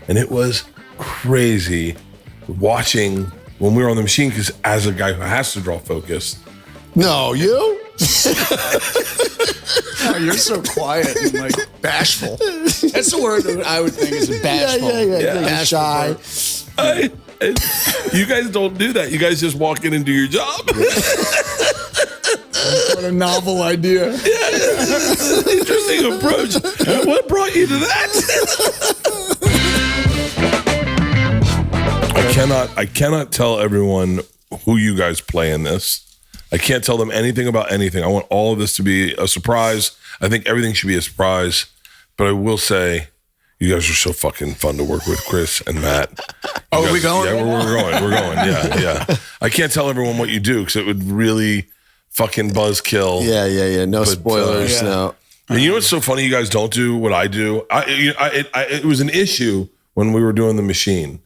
And it was crazy watching when we were on the machine, because as a guy who has to draw focus. No, you? Oh, you're so quiet and like bashful. That's the word that I would think is bashful. Yeah. Shy. You guys don't do that. You guys just walk in and do your job. What a novel idea. Interesting approach. What brought you to that? I cannot tell everyone who you guys play in this. I can't tell them anything about anything. I want all of this to be a surprise. I think everything should be a surprise. But I will say, you guys are so fucking fun to work with, Chris and Matt. Are we going? Yeah, we're going. Yeah. I can't tell everyone what you do because it would really fucking buzzkill. Yeah. No spoilers. No. And you know what's so funny? You guys don't do what I do. It was an issue when we were doing the machine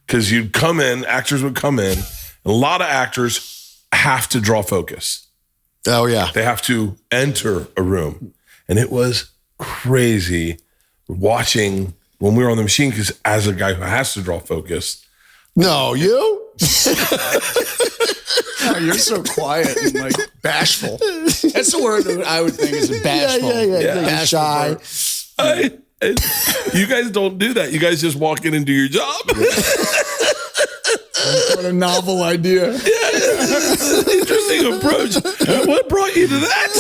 because you'd come in, actors would come in, and a lot of actors have to draw focus. Oh, yeah. They have to enter a room. And it was crazy watching when we were on the machine, because as a guy who has to draw focus. No, you? Oh, you're so quiet and like bashful. That's the word that I would think is bashful. Yeah. Shy. You guys don't do that. You guys just walk in and do your job. What a novel idea. Interesting approach. What brought you to that?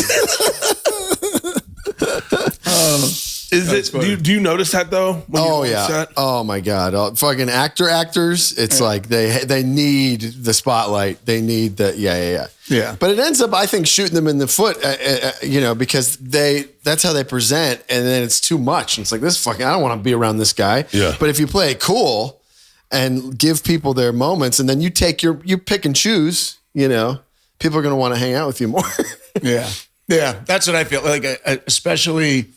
Do you notice that though? Oh yeah. Set? Oh my God. Fucking actors. It's like they need the spotlight. They need the yeah. But it ends up, I think, shooting them in the foot. Because that's how they present, and then it's too much. And it's like I don't want to be around this guy. Yeah. But if you play it cool and give people their moments, and then you pick and choose, people are going to want to hang out with you more. Yeah. That's what I feel like, especially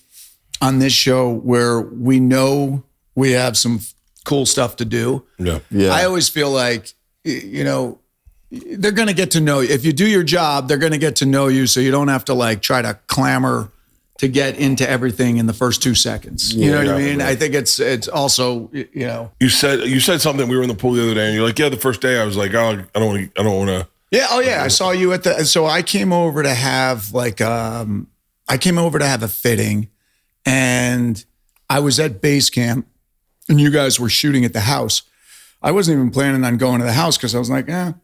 on this show where we know we have some cool stuff to do. Yeah. I always feel like, they're going to get to know you. If you do your job, they're going to get to know you, so you don't have to like try to clamor to get into everything in the first 2 seconds. You know what I mean? Right. I think it's also, You said something, we were in the pool the other day, and you're like, the first day I was like, oh, I don't want to. Yeah. Oh yeah. I saw you so I came over to have a fitting, and I was at base camp, and you guys were shooting at the house. I wasn't even planning on going to the house because I was like, I'm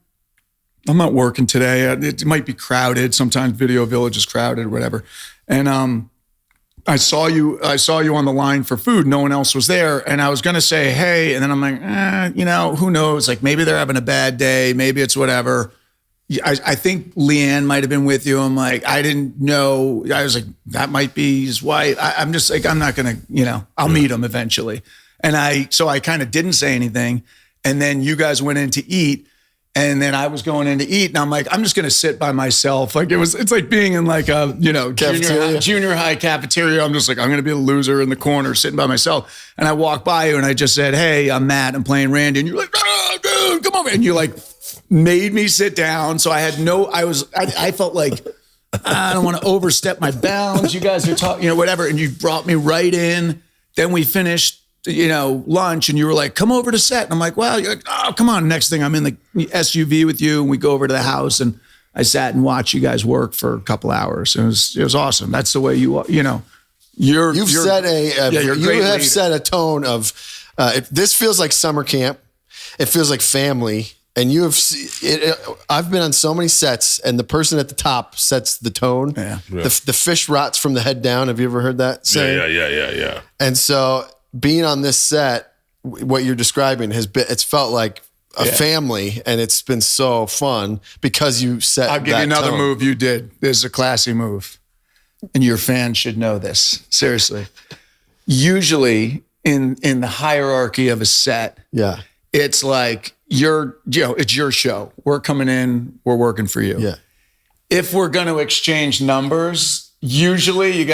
not working today. It might be crowded. Sometimes Video Village is crowded or whatever. And I saw you on the line for food. No one else was there. And I was going to say, hey, and then I'm like, who knows? Like maybe they're having a bad day. Maybe it's whatever. I think Leanne might have been with you. I'm like, I didn't know. I was like, that might be his wife. I'm just like, I'm not going to, I'll meet him eventually. And so I kind of didn't say anything. And then you guys went in to eat. And then I was going in to eat, and I'm like, I'm just going to sit by myself. Like it's like being in like a, junior high cafeteria. I'm just like, I'm going to be a loser in the corner sitting by myself. And I walked by you and I just said, hey, I'm Matt. I'm playing Randy. And you're like, dude, come over. And you like made me sit down. So I felt like I don't want to overstep my bounds. You guys are talking, whatever. And you brought me right in. Then we finished lunch, and you were like, come over to set. And I'm like, well, you're like, oh, come on. Next thing I'm in the SUV with you, and we go over to the house, and I sat and watched you guys work for a couple hours. It was awesome. That's the way you have set a tone of, this feels like summer camp. It feels like family. And I've been on so many sets, and the person at the top sets the tone. Yeah. The fish rots from the head down. Have you ever heard that saying? Yeah. And so being on this set, what you're describing it's felt like a family, and it's been so fun because you set I'll give you another tone. move you did. This is a classy move, and your fans should know this. Seriously. Usually in the hierarchy of a set, it's like it's your show. We're coming in, we're working for you. Yeah. If we're going to exchange numbers, usually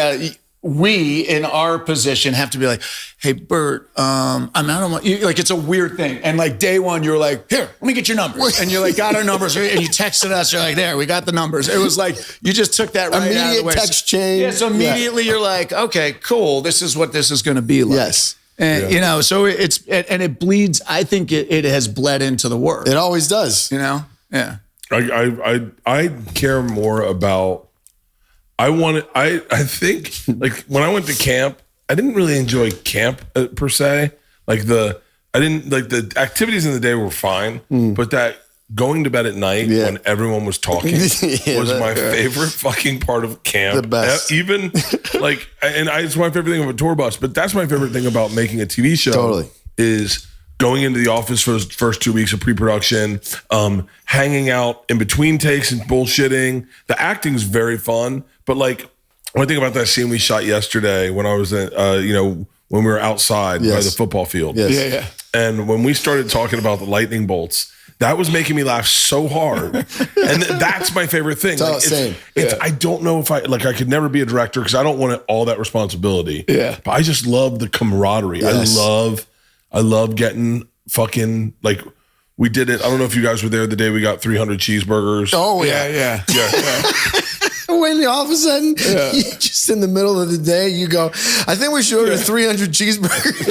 we in our position have to be like, hey, Bert, I'm out on like, it's a weird thing. And like day one, you're like, here, let me get your numbers. And you're like, got our numbers. And you texted us. You're like, there, we got the numbers. It was like, you just took that right out of the way. Text change. Yeah, so immediately you're like, okay, cool. This is what this is going to be like. Yes. And, you know, so it bleeds. I think it has bled into the work. It always does. You know? Yeah. I care more about, I think like when I went to camp, I didn't really enjoy camp per se. Like the activities in the day were fine, but that going to bed at night when everyone was talking was my favorite fucking part of camp. The best. Even like, it's my favorite thing of a tour bus, but that's my favorite thing about making a TV show. Totally. Is going into the office for the first 2 weeks of pre-production, hanging out in between takes and bullshitting. The acting's very fun, but like when I think about that scene we shot yesterday when I was in, when we were outside by the football field. Yes. Yeah. And when we started talking about the lightning bolts, that was making me laugh so hard. And that's my favorite thing. Same. I don't know if I could never be a director because I don't want all that responsibility. Yeah. But I just love the camaraderie. Yes. I love getting fucking, like, we did it. I don't know if you guys were there the day we got 300 cheeseburgers. Oh, yeah. When all of a sudden, you just in the middle of the day, you go, I think we should order 300 cheeseburgers.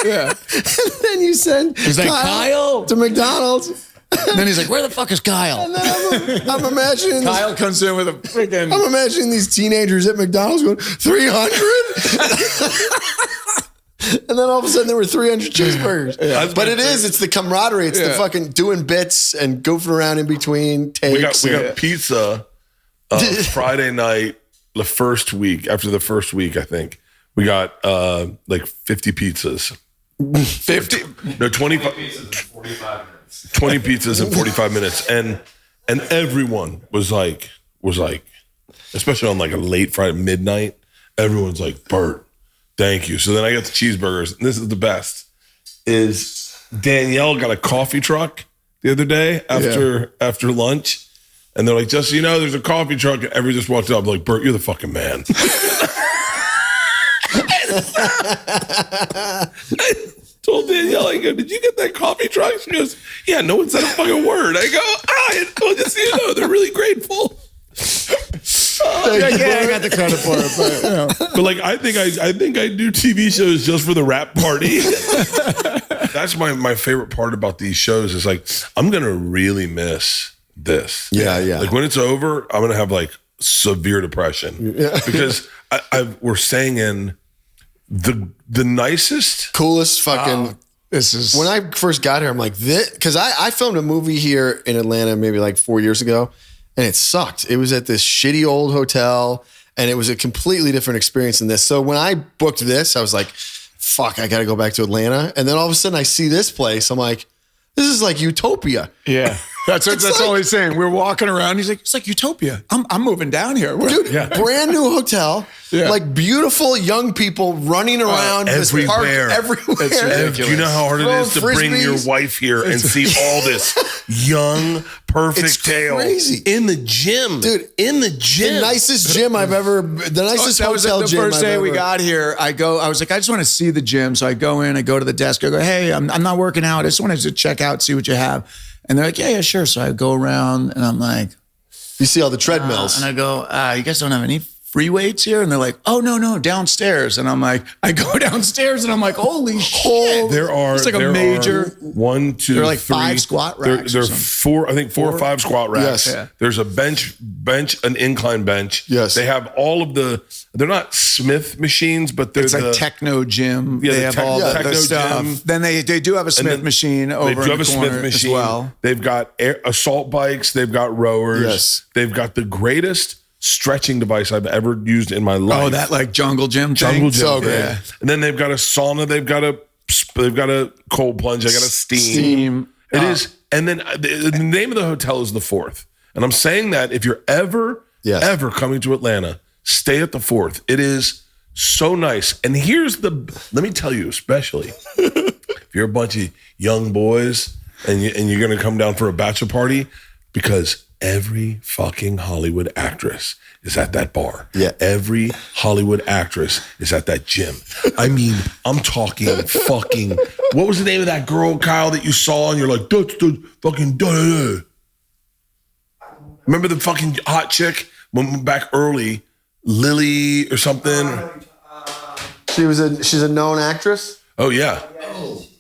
Yeah. And then you send Kyle to McDonald's. And then he's like, where the fuck is Kyle? And then I'm imagining Kyle comes in with a freaking... I'm imagining these teenagers at McDonald's going, 300? And then all of a sudden there were 300 cheeseburgers. But it's the camaraderie. It's the fucking doing bits and goofing around in between takes. We got pizza Friday night, the first week, after the first week, I think. We got like 50 pizzas. 50? No, 25 pizzas in 45 minutes. 20 pizzas in 45 minutes. And everyone was like, especially on like a late Friday, midnight, everyone's like, Bert, thank you. So then I got the cheeseburgers. And this is the best, is Danielle got a coffee truck the other day after lunch. And they're like, just so you know, there's a coffee truck. And everyone just walked up like, Bert, you're the fucking man. I told Danielle, I go, did you get that coffee truck? She goes, yeah, no one said a fucking word. I go, just so you know, they're really grateful. I got the credit for it, but But like, I think I do TV shows just for the rap party. That's my favorite part about these shows is like, I'm going to really miss this. Yeah. Like when it's over, I'm going to have like severe depression because we're staying in the nicest, coolest fucking. this is... When I first got here, I'm like, this, because I filmed a movie here in Atlanta maybe like 4 years ago, and it sucked. It was at this shitty old hotel, and it was a completely different experience than this. So when I booked this, I was like, fuck, I got to go back to Atlanta. And then all of a sudden I see this place. I'm like, this is like utopia. Yeah. That's like, all he's saying. We're walking around. He's like, it's like utopia. I'm moving down here. Dude, brand new hotel, like beautiful young people running around this park everywhere. Do you know how hard it is to bring your wife here and see all this young, perfect tail in the gym, dude? In the gym, the nicest gym I've ever. The nicest that was hotel the gym. First day we ever. got here, I was like, I just want to see the gym. So I go in, I go to the desk, I go, hey, I'm not working out. I just wanted to check out, see what you have. And they're like, yeah, sure. So I go around and I'm like, you see all the treadmills. And I go, you guys don't have any free weights here? And they're like, oh, no, downstairs. And I'm like, I go downstairs and I'm like, holy shit. It's like a major. 1, 2, there are like 3, 5 squat racks. There are 4, I think 4 or 5 squat racks. Yes. Yeah. There's a bench, an incline bench. Yes. They have all of they're not Smith machines, but they're It's like techno gym. Yeah, they have all the techno stuff. gym. Then they do have a Smith machine over in the corner as well. They've got assault bikes. They've got rowers. Yes. They've got the greatest stretching device I've ever used in my life. Oh, that like jungle gym thing? Jungle gym. So thing. good. And then they've got a sauna. They've got a cold plunge. They got a steam. It is. And then the name of the hotel is the Fourth. And I'm saying that if you're ever coming to Atlanta, stay at the Fourth. It is so nice. And let me tell you, especially if you're a bunch of young boys and you're going to come down for a bachelor party, because every fucking Hollywood actress is at that bar. Yeah. Every Hollywood actress is at that gym. I mean, I'm talking fucking, what was the name of that girl, Kyle, that you saw and you're like, that's the fucking, remember the fucking hot chick when back early, Lily or something? She's a known actress. Oh yeah,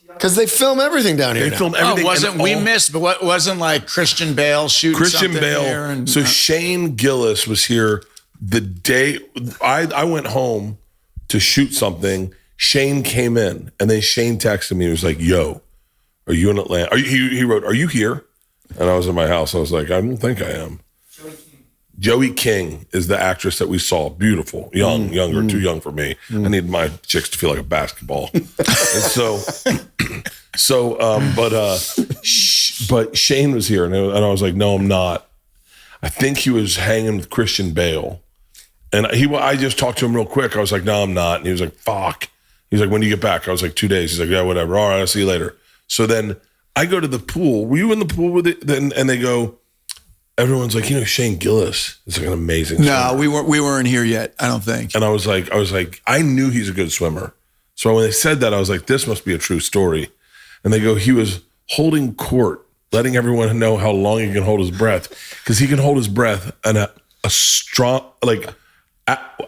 Because they film everything down here. they filmed everything. Wasn't and we all- missed? But what wasn't like Christian Bale shooting Christian something Bale. here and, So Shane Gillis was here the day I went home to shoot something. Shane came in, and then Shane texted me. He was like, "Yo, are you in Atlanta?" He wrote, "Are you here?" And I was in my house. I was like, "I don't think I am." Joey King is the actress that we saw. Beautiful, younger, too young for me. I need my chicks to feel like a basketball. And but Shane was here, and I was like, "No, I'm not." I think he was hanging with Christian Bale, and I just talked to him real quick. I was like, "No, I'm not," and he was like, "Fuck." He's like, "When do you get back?" I was like, 2 days. He's like, "Yeah, whatever. All right, I'll see you later." So then I go to the pool. Were you in the pool with it? And they go, everyone's like, Shane Gillis is like an amazing swimmer. No, we weren't here yet. I don't think. And I was like, I knew he's a good swimmer. So when they said that, I was like, this must be a true story. And they go, he was holding court, letting everyone know how long he can hold his breath, because he can hold his breath in a strong, like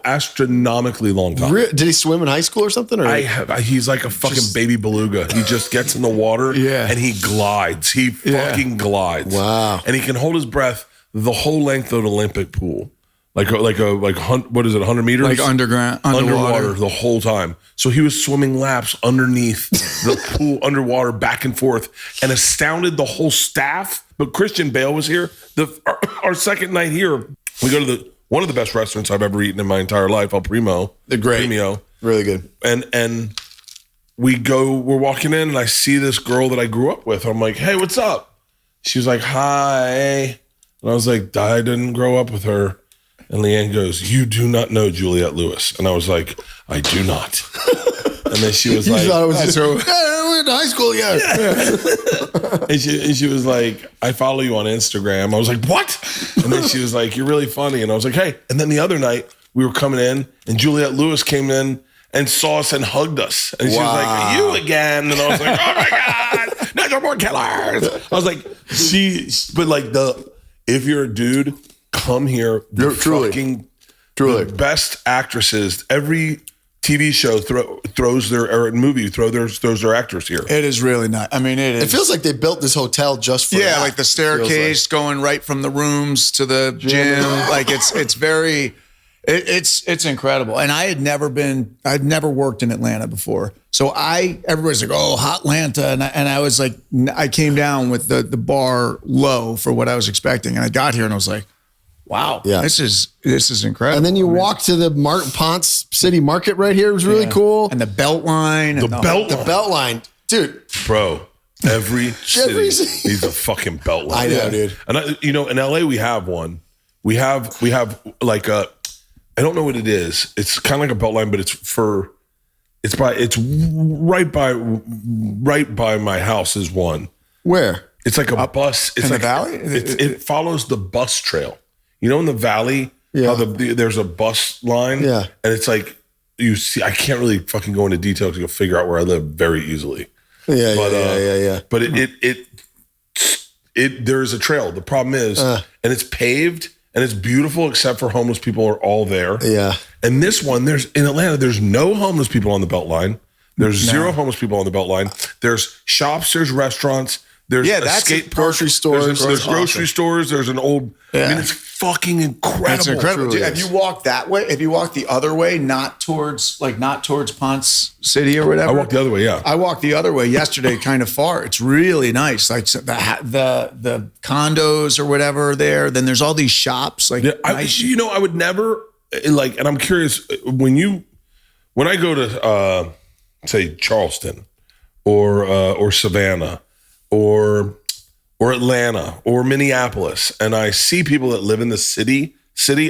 astronomically long time. Did he swim in high school or something? Or He's like a fucking baby beluga. He just gets in the water and he glides. He fucking glides. Wow. And he can hold his breath the whole length of an Olympic pool. Like what is it, 100 meters? Like underwater the whole time. So he was swimming laps underneath the pool, underwater, back and forth, and astounded the whole staff. But Christian Bale was here. Our second night here, we go to one of the best restaurants I've ever eaten in my entire life, El Primo. They're great. Premio. Really good. And we're walking in, and I see this girl that I grew up with. I'm like, "Hey, what's up?" She was like, "Hi." And I was like, "I didn't grow up with her." And Leanne goes, "You do not know Juliette Lewis." And I was like, "I do not." And then she was like, You thought it was just, we went to high school, yeah. and she was like, "I follow you on Instagram." I was like, "What?" And then she was like, "You're really funny." And I was like, "Hey." And then the other night we were coming in, and Juliette Lewis came in and saw us and hugged us. And she was like, "You again?" And I was like, "Oh my God, no more killers." I was like, but like if you're a dude, come here. Truly. The best actresses, every TV show throws their movie throws their actors here. It is really nice. I mean, It feels like they built this hotel just for that. like the staircase going right from the rooms to the gym. Like it's very, it's incredible. And I'd never worked in Atlanta before. So everybody's like, "Oh, hot Atlanta." And I was like, I came down with the bar low for what I was expecting. And I got here and I was like, wow, this is incredible. And then you walk to the Ponce City Market right here. It was really cool. And the belt line. The belt line. Dude. Bro, every city needs a fucking belt line. I know, dude. And in LA we have one. We have like I don't know what it is. It's kind of like a belt line, but it's right by my house is one. Where? It's like a bus. It's in like the valley? It follows the bus trail. In the valley, how there's a bus line. Yeah. And it's like, you see, I can't really fucking go into detail because you'll figure out where I live very easily. Yeah. But there is a trail. The problem is, and it's paved and it's beautiful except for homeless people are all there. Yeah. And this one, in Atlanta, there's no homeless people on the belt line. There's zero homeless people on the belt line. There's shops, there's restaurants, there's skate park, grocery stores. There's grocery stores. There's an old. I mean, it's fucking incredible. It's incredible. Truly Have you walked that way? Have you walked the other way, not towards Ponce City or whatever? I walked the other way. Yeah, I walked the other way yesterday, kind of far. It's really nice, like the condos or whatever there. Then there's all these shops. Like, I would never like, and I'm curious when I go to say Charleston or Savannah or Atlanta or Minneapolis, and I see people that live in the city,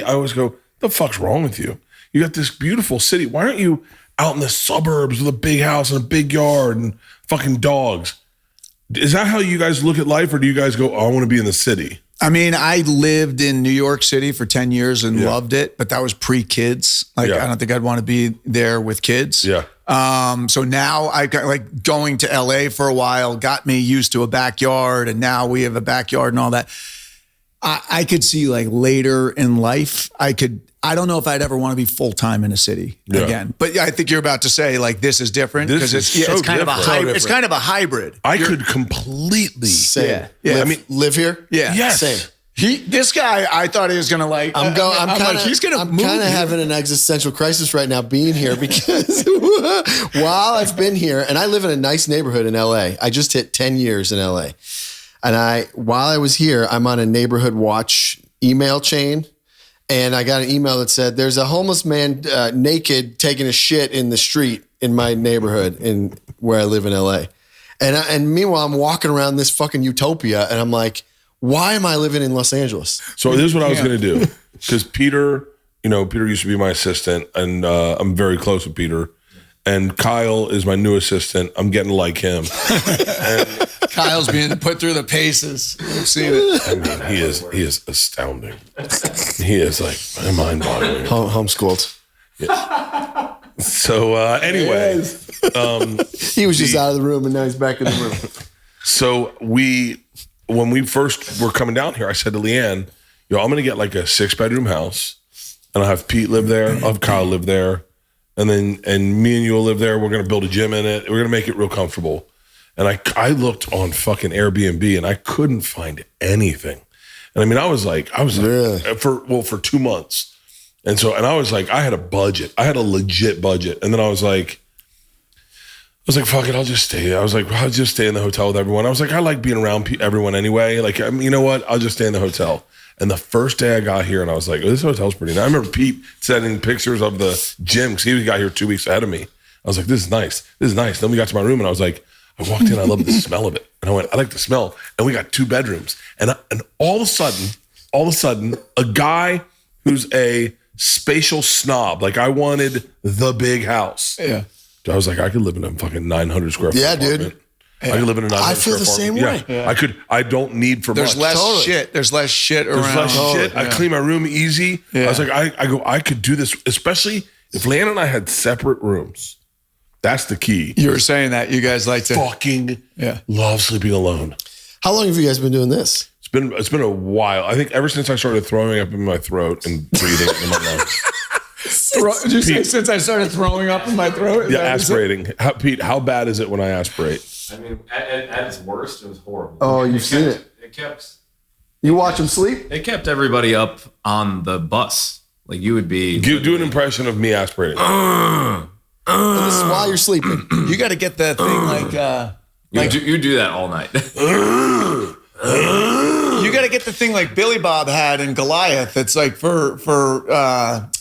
I always go, "The fuck's wrong with you? You got this beautiful city. Why aren't you out in the suburbs with a big house and a big yard and fucking dogs?" Is that how you guys look at life, or do you guys go, "Oh, I want to be in the city"? I mean, I lived in New York City for 10 years and loved it, but that was pre-kids. Like, I don't think I'd want to be there with kids. Yeah. So now I got like going to LA for a while, got me used to a backyard, and now we have a backyard and all that. I could see like later in life, I could I don't know if I'd ever want to be full time in a city again. But I think you're about to say like this is different because it's kind of a hybrid. It's kind of a hybrid. I could completely live here. Yeah, yes. Same. This guy, I thought he was gonna like. I'm kind of having an existential crisis right now being here because while I've been here, and I live in a nice neighborhood in LA. I just hit 10 years in LA, and while I was here, I'm on a neighborhood watch email chain, and I got an email that said there's a homeless man naked taking a shit in the street in my neighborhood in where I live in LA, and meanwhile I'm walking around this fucking utopia, and I'm like, why am I living in Los Angeles? So this is what I was going to do. Because Peter used to be my assistant, and I'm very close with Peter. And Kyle is my new assistant. I'm getting like him. And Kyle's being put through the paces. We've seen it. I mean, he is astounding. He is like mind-boggling. Homeschooled. Yeah. So anyway. He was just out of the room, and now he's back in the room. So when we first were coming down here, I said to Leanne, I'm going to get like a 6-bedroom house, and I'll have Pete live there. I'll have Kyle live there. And me and you will live there. We're going to build a gym in it. We're going to make it real comfortable. And I looked on fucking Airbnb, and I couldn't find anything. And I mean, I was like, for 2 months. And I was like, I had a budget. I had a legit budget. And then I was like, fuck it, I'll just stay. I was like, I'll just stay in the hotel with everyone. I was like, I like being around everyone anyway. Like, you know what? I'll just stay in the hotel. And the first day I got here, and I was like, this hotel's pretty nice. I remember Pete sending pictures of the gym because he got here 2 weeks ahead of me. I was like, this is nice. This is nice. Then we got to my room, and I was like, I walked in, I love the smell of it. And I went, I like the smell. And we got 2 bedrooms. And all of a sudden, a guy who's a spatial snob, like I wanted the big house. Yeah. I was like, I could live in a fucking 900 square foot apartment. Dude. I could live in a 900 I feel the same way. Yeah. I could. I don't need for There's much. less shit. There's less shit around. There's less shit. I clean my room easy. Yeah. I was like, I could do this, especially if Leanne and I had separate rooms. That's the key. You were saying that you guys like to fucking love sleeping alone. How long have you guys been doing this? It's been a while. I think ever since I started throwing up in my throat and breathing in my lungs. Did you say since I started throwing up in my throat? Yeah, aspirating. Pete, how bad is it when I aspirate? I mean, at its worst, it was horrible. Oh, you've seen it. It kept. You watch them sleep? It kept everybody up on the bus. Like you would be. Do an impression of me aspirating. And this is while you're sleeping. You got to get that thing you do that all night. You got to get the thing like Billy Bob had in Goliath. It's like for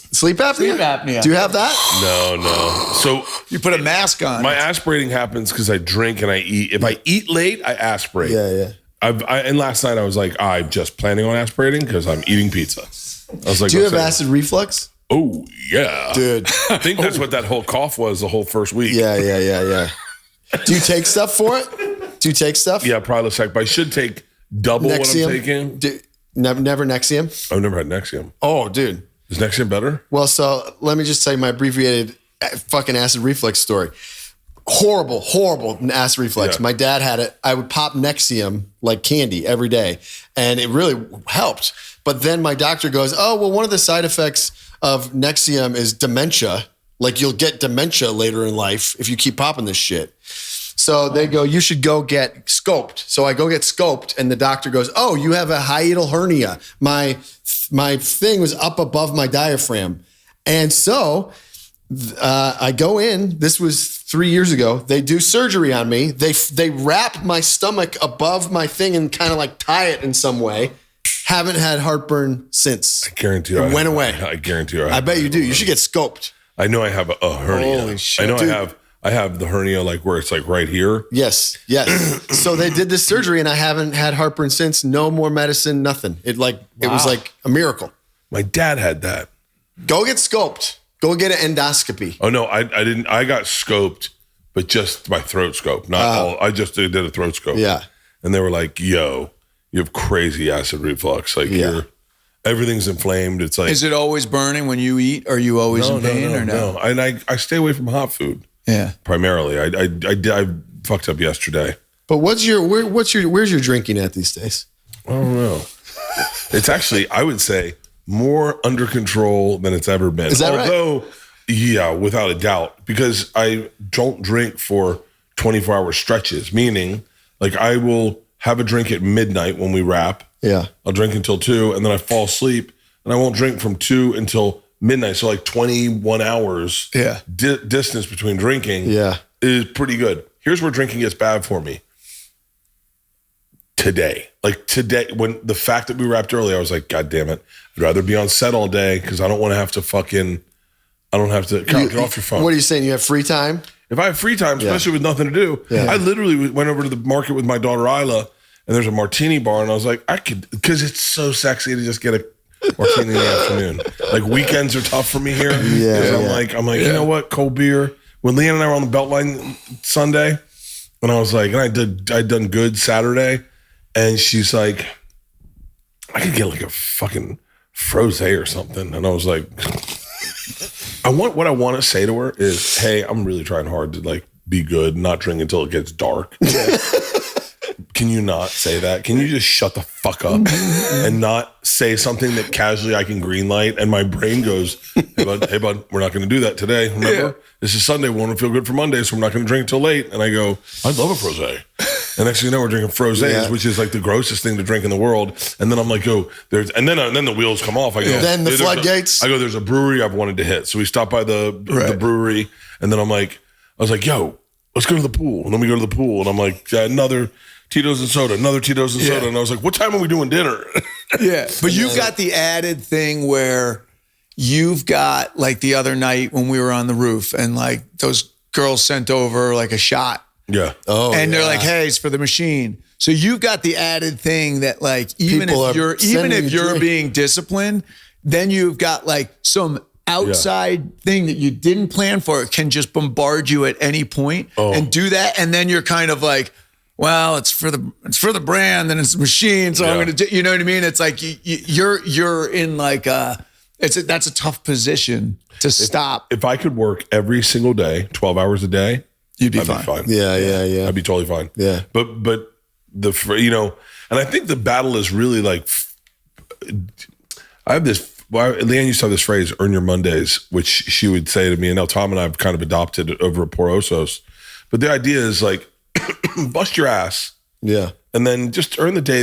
sleep apnea. Sleep apnea. Do you have that? No. So you put a mask on. My aspirating happens because I drink and I eat. If I eat late, I aspirate. Yeah. And last night I was like, I'm just planning on aspirating because I'm eating pizza. I was like, do you have acid reflux? Oh yeah, dude. I think that's what that whole cough was the whole first week. Yeah. Do you take stuff for it? Do you take stuff? Yeah, Prilosec, but I should take double Nexium? what I'm taking. Never Nexium? I've never had Nexium. Oh, dude. Is Nexium better? Well, so let me just tell you my abbreviated fucking acid reflux story. Horrible acid reflux. Yeah. My dad had it. I would pop Nexium like candy every day, and it really helped. But then my doctor goes, oh, well, one of the side effects of Nexium is dementia. Like you'll get dementia later in life if you keep popping this shit. So they go, you should go get scoped. So I go get scoped, and the doctor goes, oh, you have a hiatal hernia. My thing was up above my diaphragm. And so I go in. This was 3 years ago. They do surgery on me. They wrap my stomach above my thing and kind of like tie it in some way. Haven't had heartburn since. I guarantee you. It went away. I guarantee you. I bet you do. You should get scoped. I know I have a hernia. Holy shit, I know dude. I have the hernia like where it's like right here. Yes. So they did this surgery and I haven't had heartburn since. No more medicine, nothing. It was like a miracle. My dad had that. Go get scoped. Go get an endoscopy. Oh no, I didn't. I got scoped, but just my throat scope, not all. I just did a throat scope. Yeah. And they were like, "Yo, you have crazy acid reflux. Like everything's inflamed. It's like." Is it always burning when you eat? Are you always in pain or no? No, and I stay away from hot food. Yeah. Primarily, I fucked up yesterday. But where's your drinking at these days? I don't know. It's actually, I would say, more under control than it's ever been. Is that Although, yeah, without a doubt, because I don't drink for 24-hour stretches, meaning like I will have a drink at midnight when we wrap. Yeah. I'll drink until 2 and then I fall asleep and I won't drink from 2 until midnight. So like 21 hours distance between drinking is pretty good. Here's where drinking gets bad for me. Today, when the fact that we wrapped early, I was like, God damn it. I'd rather be on set all day because I don't want to have to get off your phone. What are you saying? You have free time? If I have free time, especially with nothing to do, I literally went over to the market with my daughter Isla, and there's a martini bar, and I was like, I could, because it's so sexy to just get a martini in the afternoon. Like weekends are tough for me here. I'm like, you know what, cold beer. When Leanne and I were on the Beltline Sunday, and I was like, and I'd done good Saturday, and she's like, I could get like a fucking frosé or something, and I was like. What I want to say to her is, hey, I'm really trying hard to like be good, not drink until it gets dark. Can you not say that? Can you just shut the fuck up and not say something that casually I can green light? And my brain goes, hey bud, we're not going to do that today. Remember, this is Sunday. We want to feel good for Monday, so we're not going to drink until late. And I go, I love a frosé. And next thing you know, we're drinking frosés, which is like the grossest thing to drink in the world. And then I'm like, and then the wheels come off. I go, then the floodgates. I go, there's a brewery I've wanted to hit. So we stopped by the brewery, and then I was like, yo, let's go to the pool. And then we go to the pool, and I'm like, another Tito's and soda, another Tito's and soda. And I was like, what time are we doing dinner? But you've got the added thing where you've got like the other night when we were on the roof, and like those girls sent over like a shot. Yeah. Oh, and they're like, hey, it's for the machine. So you've got the added thing that like, even if you're being disciplined, then you've got like some outside thing that you didn't plan for. It can just bombard you at any point and do that. And then you're kind of like, well, it's for the brand and it's a machine. So I'm going to do, you know what I mean? It's like, you're in like that's a tough position to stop. If I could work every single day, 12 hours a day, I'd be fine. Yeah. I'd be totally fine. Yeah. But and I think the battle is really like, I have this, Leanne used to have this phrase, earn your Mondays, which she would say to me, and now Tom and I have kind of adopted it over at Porosos. But the idea is like, bust your ass. Yeah. And then just earn the day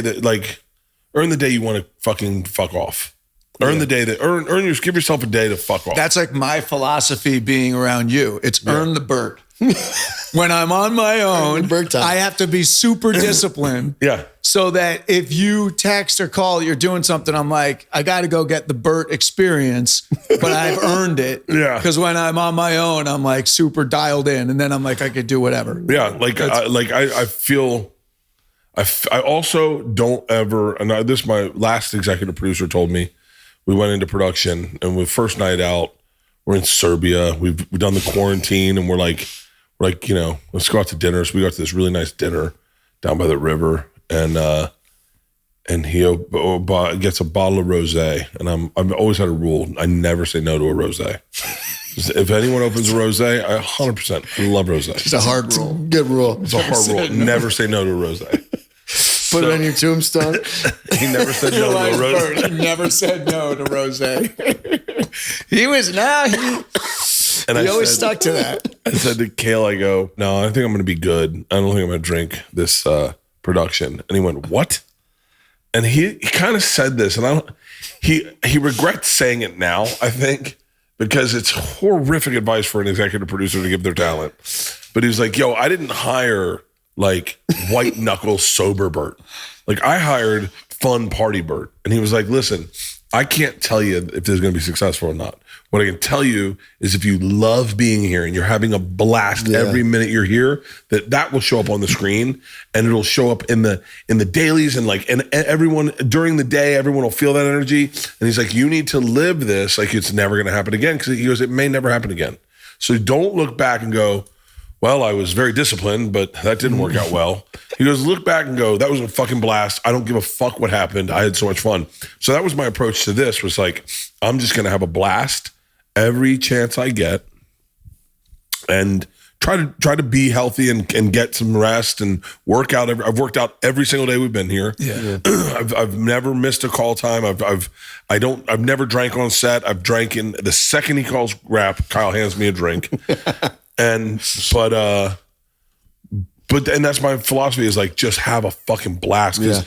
you want to fucking fuck off. Earn the day give yourself a day to fuck off. That's like my philosophy being around you. It's earn the Bert. When I'm on my own, I have to be super disciplined. So that if you text or call, you're doing something, I'm like, I got to go get the Bert experience, but I've earned it. Because when I'm on my own, I'm like super dialed in, and then I'm like, I could do whatever. I feel. I also don't ever. And this my last executive producer told me. We went into production, and the first night out, we're in Serbia. We've done the quarantine, and we're like, let's go out to dinner. So we got to this really nice dinner down by the river, and he gets a bottle of rosé, and I've always had a rule: I never say no to a rosé. If anyone opens a rosé, I 100% love rosé. It's a hard rule. Good rule. It's a hard rule. Never say no to a rosé. Put it on your tombstone. He never said no to a rosé. He never said no to rosé. He always stuck to that. I said to Kale, I go, no, I think I'm going to be good. I don't think I'm going to drink this production. And he went, what? And he kind of said this, and he regrets saying it now, I think, because it's horrific advice for an executive producer to give their talent. But he was like, yo, I didn't hire like white knuckle sober Bert. Like I hired fun party Bert. And he was like, listen, I can't tell you if this is going to be successful or not. What I can tell you is if you love being here and you're having a blast every minute you're here, that will show up on the screen, and it'll show up in the dailies, and everyone during the day, everyone will feel that energy. And he's like, you need to live this like it's never going to happen again, because he goes, it may never happen again. So don't look back and go, well, I was very disciplined, but that didn't work out well. He goes, look back and go, that was a fucking blast. I don't give a fuck what happened. I had so much fun. So that was my approach to this, was like, I'm just going to have a blast every chance I get and try to be healthy and get some rest and work out. I've worked out every single day we've been here. Yeah. I've never missed a call time. I've never drank on set. I've drank in the second he calls rap, Kyle hands me a drink. But that's my philosophy is like, just have a fucking blast. Because,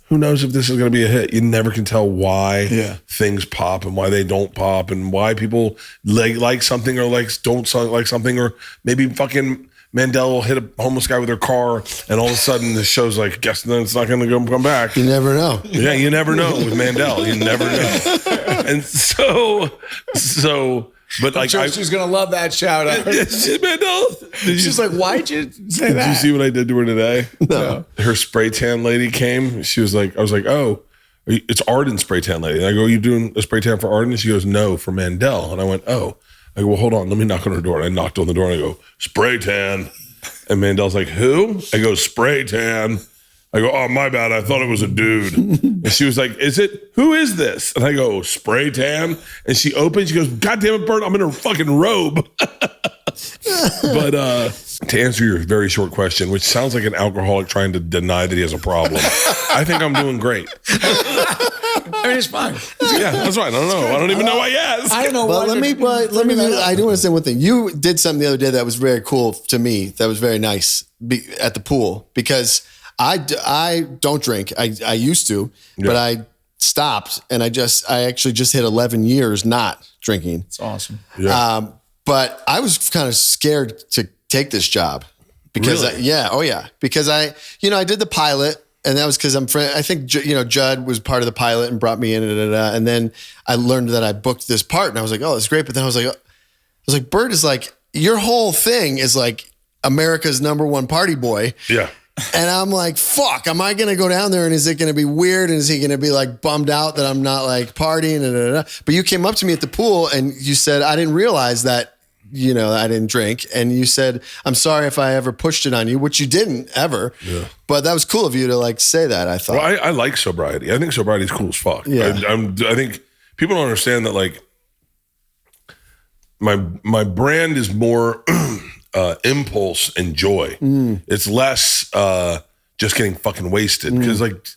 who knows if this is going to be a hit? You never can tell why things pop and why they don't pop and why people like something or don't like something, or maybe fucking Mandel will hit a homeless guy with her car and all of a sudden the show's like, guess then it's not going to come back. You never know. Yeah, you never know with Mandel. You never know. And so. But I'm sure she's gonna love that shout out. She's like, why'd you say that? Did you see what I did to her today? No. Her spray tan lady came. She was like, I was like, oh, it's Arden spray tan lady. And I go, are you doing a spray tan for Arden? And she goes, no, for Mandel. And I went, oh. I go, well, hold on, let me knock on her door. And I knocked on the door and I go, spray tan. And Mandel's like, who? I go, spray tan. I go, oh, my bad. I thought it was a dude. And she was like, who is this? And I go, spray tan. And she opens, she goes, God damn it, Bert, I'm in a fucking robe. But to answer your very short question, which sounds like an alcoholic trying to deny that he has a problem, I think I'm doing great. I mean, it's fine. Yeah, that's right. I don't know. I don't even know why you asked. I don't know. But let me. I do want to say one thing. You did something the other day that was very cool to me. That was very nice at the pool, because I don't drink. I used to, but I stopped, and I actually just hit 11 years not drinking. It's awesome. Yeah. But I was kind of scared to take this job because Really? because I did the pilot, and that was because I think Judd was part of the pilot and brought me in, and then I learned that I booked this part, and I was like, oh, that's great. But then I was like, Bert is like, your whole thing is like America's #1 party boy. Yeah. And I'm like, fuck, am I going to go down there and is it going to be weird? And is he going to be like bummed out that I'm not like partying? But you came up to me at the pool and you said, I didn't realize that, I didn't drink. And you said, I'm sorry if I ever pushed it on you, which you didn't ever. Yeah. But that was cool of you to like say that, I thought. Well, I like sobriety. I think sobriety is cool as fuck. Yeah. I think people don't understand that, like, my brand is more impulse and joy. It's less just getting fucking wasted, because like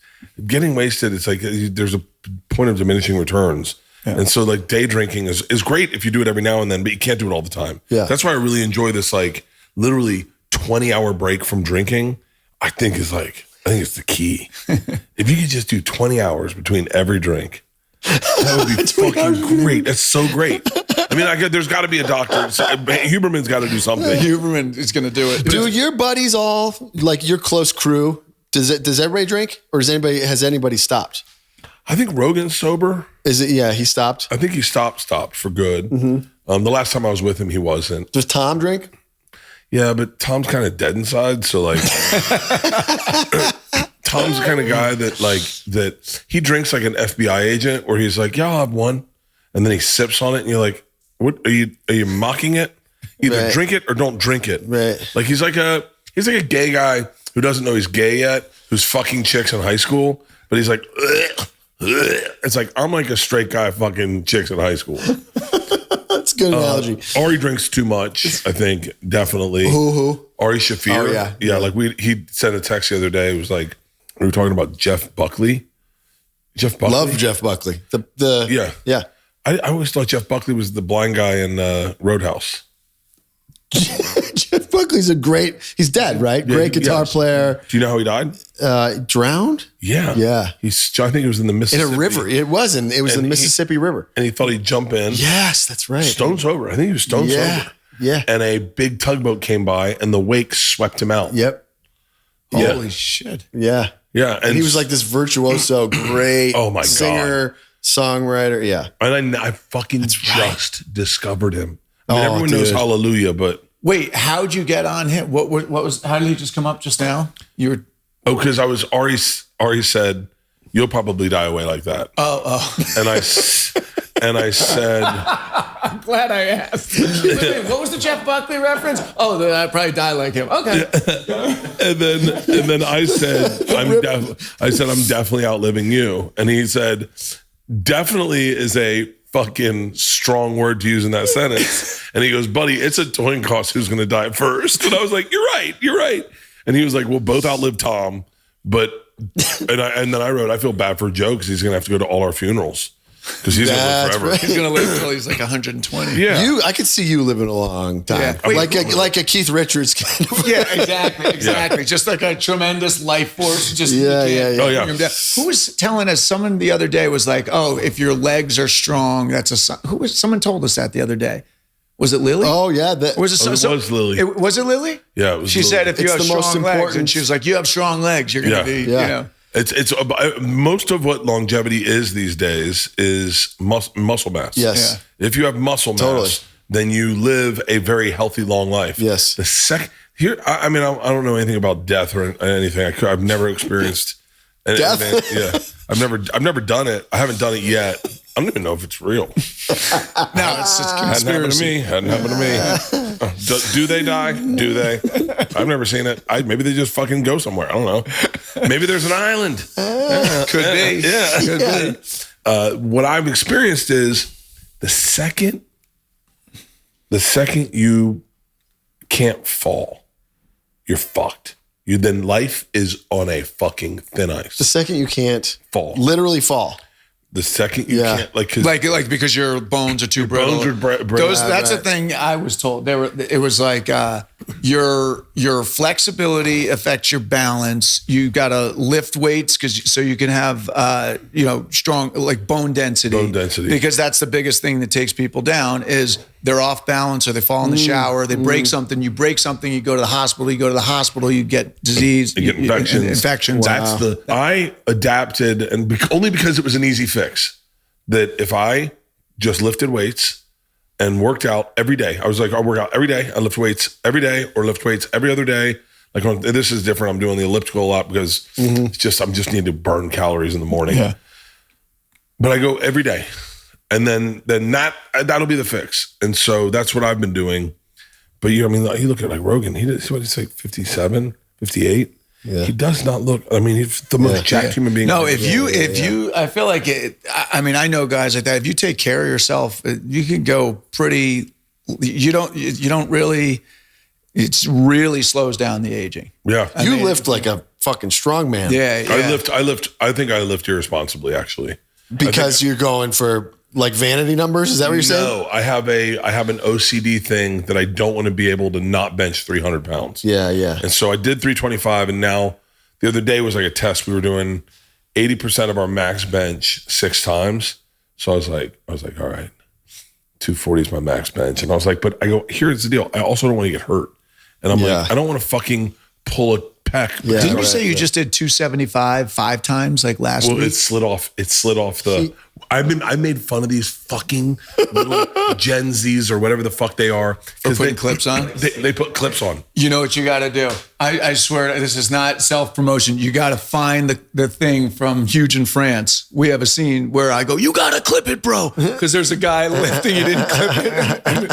getting wasted, it's like there's a point of diminishing returns. Yeah. And so like day drinking is great if you do it every now and then, but you can't do it all the time. Yeah. That's why I really enjoy this like literally 20-hour break from drinking. I think it's the key. If you could just do 20 hours between every drink, that would be fucking great. That's so great. I mean, there's got to be a doctor. Huberman's got to do something. Huberman is going to do it. Do your buddies all, like your close crew, does everybody drink, or has anybody stopped? I think Rogan's sober. Is it? Yeah, he stopped. I think he stopped for good. Mm-hmm. The last time I was with him, he wasn't. Does Tom drink? Yeah, but Tom's kind of dead inside. So like, Tom's the kind of guy that he drinks like an FBI agent, where he's like, yeah, I'll have one. And then he sips on it and you're like, what are you mocking it? Either drink it or don't drink it. Right. Like he's like a gay guy who doesn't know he's gay yet, who's fucking chicks in high school, but he's like, ugh. It's like, I'm like a straight guy fucking chicks in high school. That's a good analogy. Ari drinks too much, I think, definitely. Who? Ari Shafir. Oh, yeah. Yeah, like he sent a text the other day. It was like, we were talking about Jeff Buckley. Jeff Buckley. Love Jeff Buckley. Yeah. I always thought Jeff Buckley was the blind guy in Roadhouse. Jeff Buckley's he's dead, right? Yeah, great guitar player. Do you know how he died? Drowned? Yeah. Yeah. I think it was in the Mississippi. In a river. It was the Mississippi River. And he thought he'd jump in. Yes, that's right. Stone sober. I think he was stone sober. Yeah. And a big tugboat came by and the wake swept him out. Yep. Yeah. Holy shit. Yeah. Yeah. And he was like this virtuoso, great singer, songwriter. Yeah. And I fucking just discovered him. I mean, everyone knows Hallelujah, but wait, how'd you get on him? What was? How did he just come up just now? You were because I was Ari said, "You'll probably die away like that." Oh. And I said, "I'm glad I asked." Wait, what was the Jeff Buckley reference? Oh, then I'd probably die like him. Okay. and then I said, I'm definitely outliving you, and he said, "Definitely is a fucking strong word to use in that sentence. And he goes, buddy, it's a coin toss who's going to die first. And I was like, you're right. And he was like, we'll both outlive Tom. But, and then I wrote, I feel bad for Joe because he's going to have to go to all our funerals. Because he's going to live forever. Right. He's going to live until he's like 120. Yeah. I could see you living a long time. Yeah. Like a Keith Richards kind of. Yeah, exactly. Just like a tremendous life force. Just Yeah. Oh, yeah. Who was telling us? Someone the other day was like, "Oh, if your legs are strong, that's a sign." Someone told us that the other day. Was it Lily? Oh yeah, It was Lily. Was it Lily? Yeah, it was She Lily. said if you It's have the most strong legs, important- and she was like, "You have strong legs, you're gonna be, Yeah. you know." It's most of what longevity is these days is muscle mass. Yes. Yeah. If you have muscle mass, Totally. then you live a very healthy, long life. Yes. The second here, I mean, I don't know anything about death or anything. I've never experienced Death? Yeah, I've never done it. I haven't done it yet. I don't even know if it's real. No, it's just Hadn't happened to conspiracy. me. Hadn't happened to me. Do they die? Do they? I've never seen it. Maybe they just fucking go somewhere. I don't know. Maybe there's an island. Could be. Yeah. Could be. What I've experienced is the second you can't fall, you're fucked. Then life is on a fucking thin ice. The second you can't literally fall. The second you Yeah. can't, like because your bones are too brittle. bones are brittle. That's the thing I was told. It was like your flexibility affects your balance. You got to lift weights so you can have strong like bone density. Bone density. Because that's the biggest thing that takes people down is they're off balance or they fall in the shower. They break something. You break something. You go to the hospital. You go to the hospital. You get disease. You get infections. Wow. I adapted only because it was an easy fix. That if I just lifted weights and worked out every day, I was like, I work out every day. I lift weights every day or lift weights every other day. Like this is different. I'm doing the elliptical a lot because I'm just need to burn calories in the morning. Yeah. But I go every day. And then that'll be the fix. And so that's what I've been doing. But you look at like Rogan, he's like 57, 58. Yeah. He does not look, he's the most jacked human being. No, if you, I feel like I know guys like that. If you take care of yourself, you can go pretty, you don't really, it really slows down the aging. Yeah. You lift like a fucking strong man. Yeah. I think I lift irresponsibly actually. Because you're going for like vanity numbers? Is that what you're saying? No, I have an OCD thing that I don't want to be able to not bench 300 pounds. Yeah. And so I did 325, and now the other day was like a test. We were doing 80% of our max bench 6 times. So I was like, all right, 240 is my max bench. And I was like, but I go, here's the deal. I also don't want to get hurt. And I'm like, I don't want to fucking pull a pec. Yeah, Didn't you say you just did 275 5 times like last week? Well, it slid off the. I made fun of these fucking little Gen Zs or whatever the fuck they are For putting clips on. They put clips on. You know what you got to do? I swear this is not self-promotion. You got to find the thing from Huge in France. We have a scene where I go, "You got to clip it, bro," because there's a guy lifting. He didn't clip it, and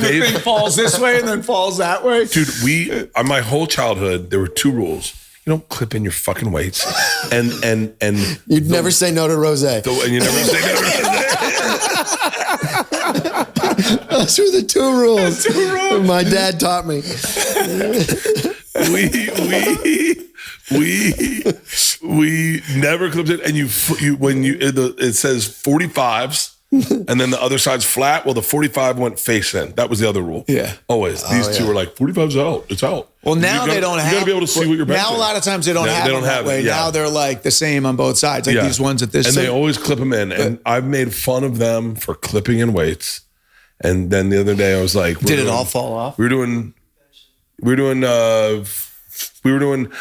the thing falls this way and then falls that way. Dude, my whole childhood there were 2 rules. You don't clip in your fucking weights, and you'd never say no to rosé. And you never say no to rosé. Those were the 2 rules. The 2 rules. My dad taught me. We never clipped it, and it says 45s. And then the other side's flat. Well, the 45 went face in. That was the other rule. Yeah. Always. These 2 were like, 45's out. It's out. Well, now they don't have. You got to be able to see what you're benching. Now a lot of times they don't have them that way. Now they're like the same on both sides. Like these ones at this. And they always clip them in. And I've made fun of them for clipping in weights. And then the other day I was like, did it all fall off? We were doing, I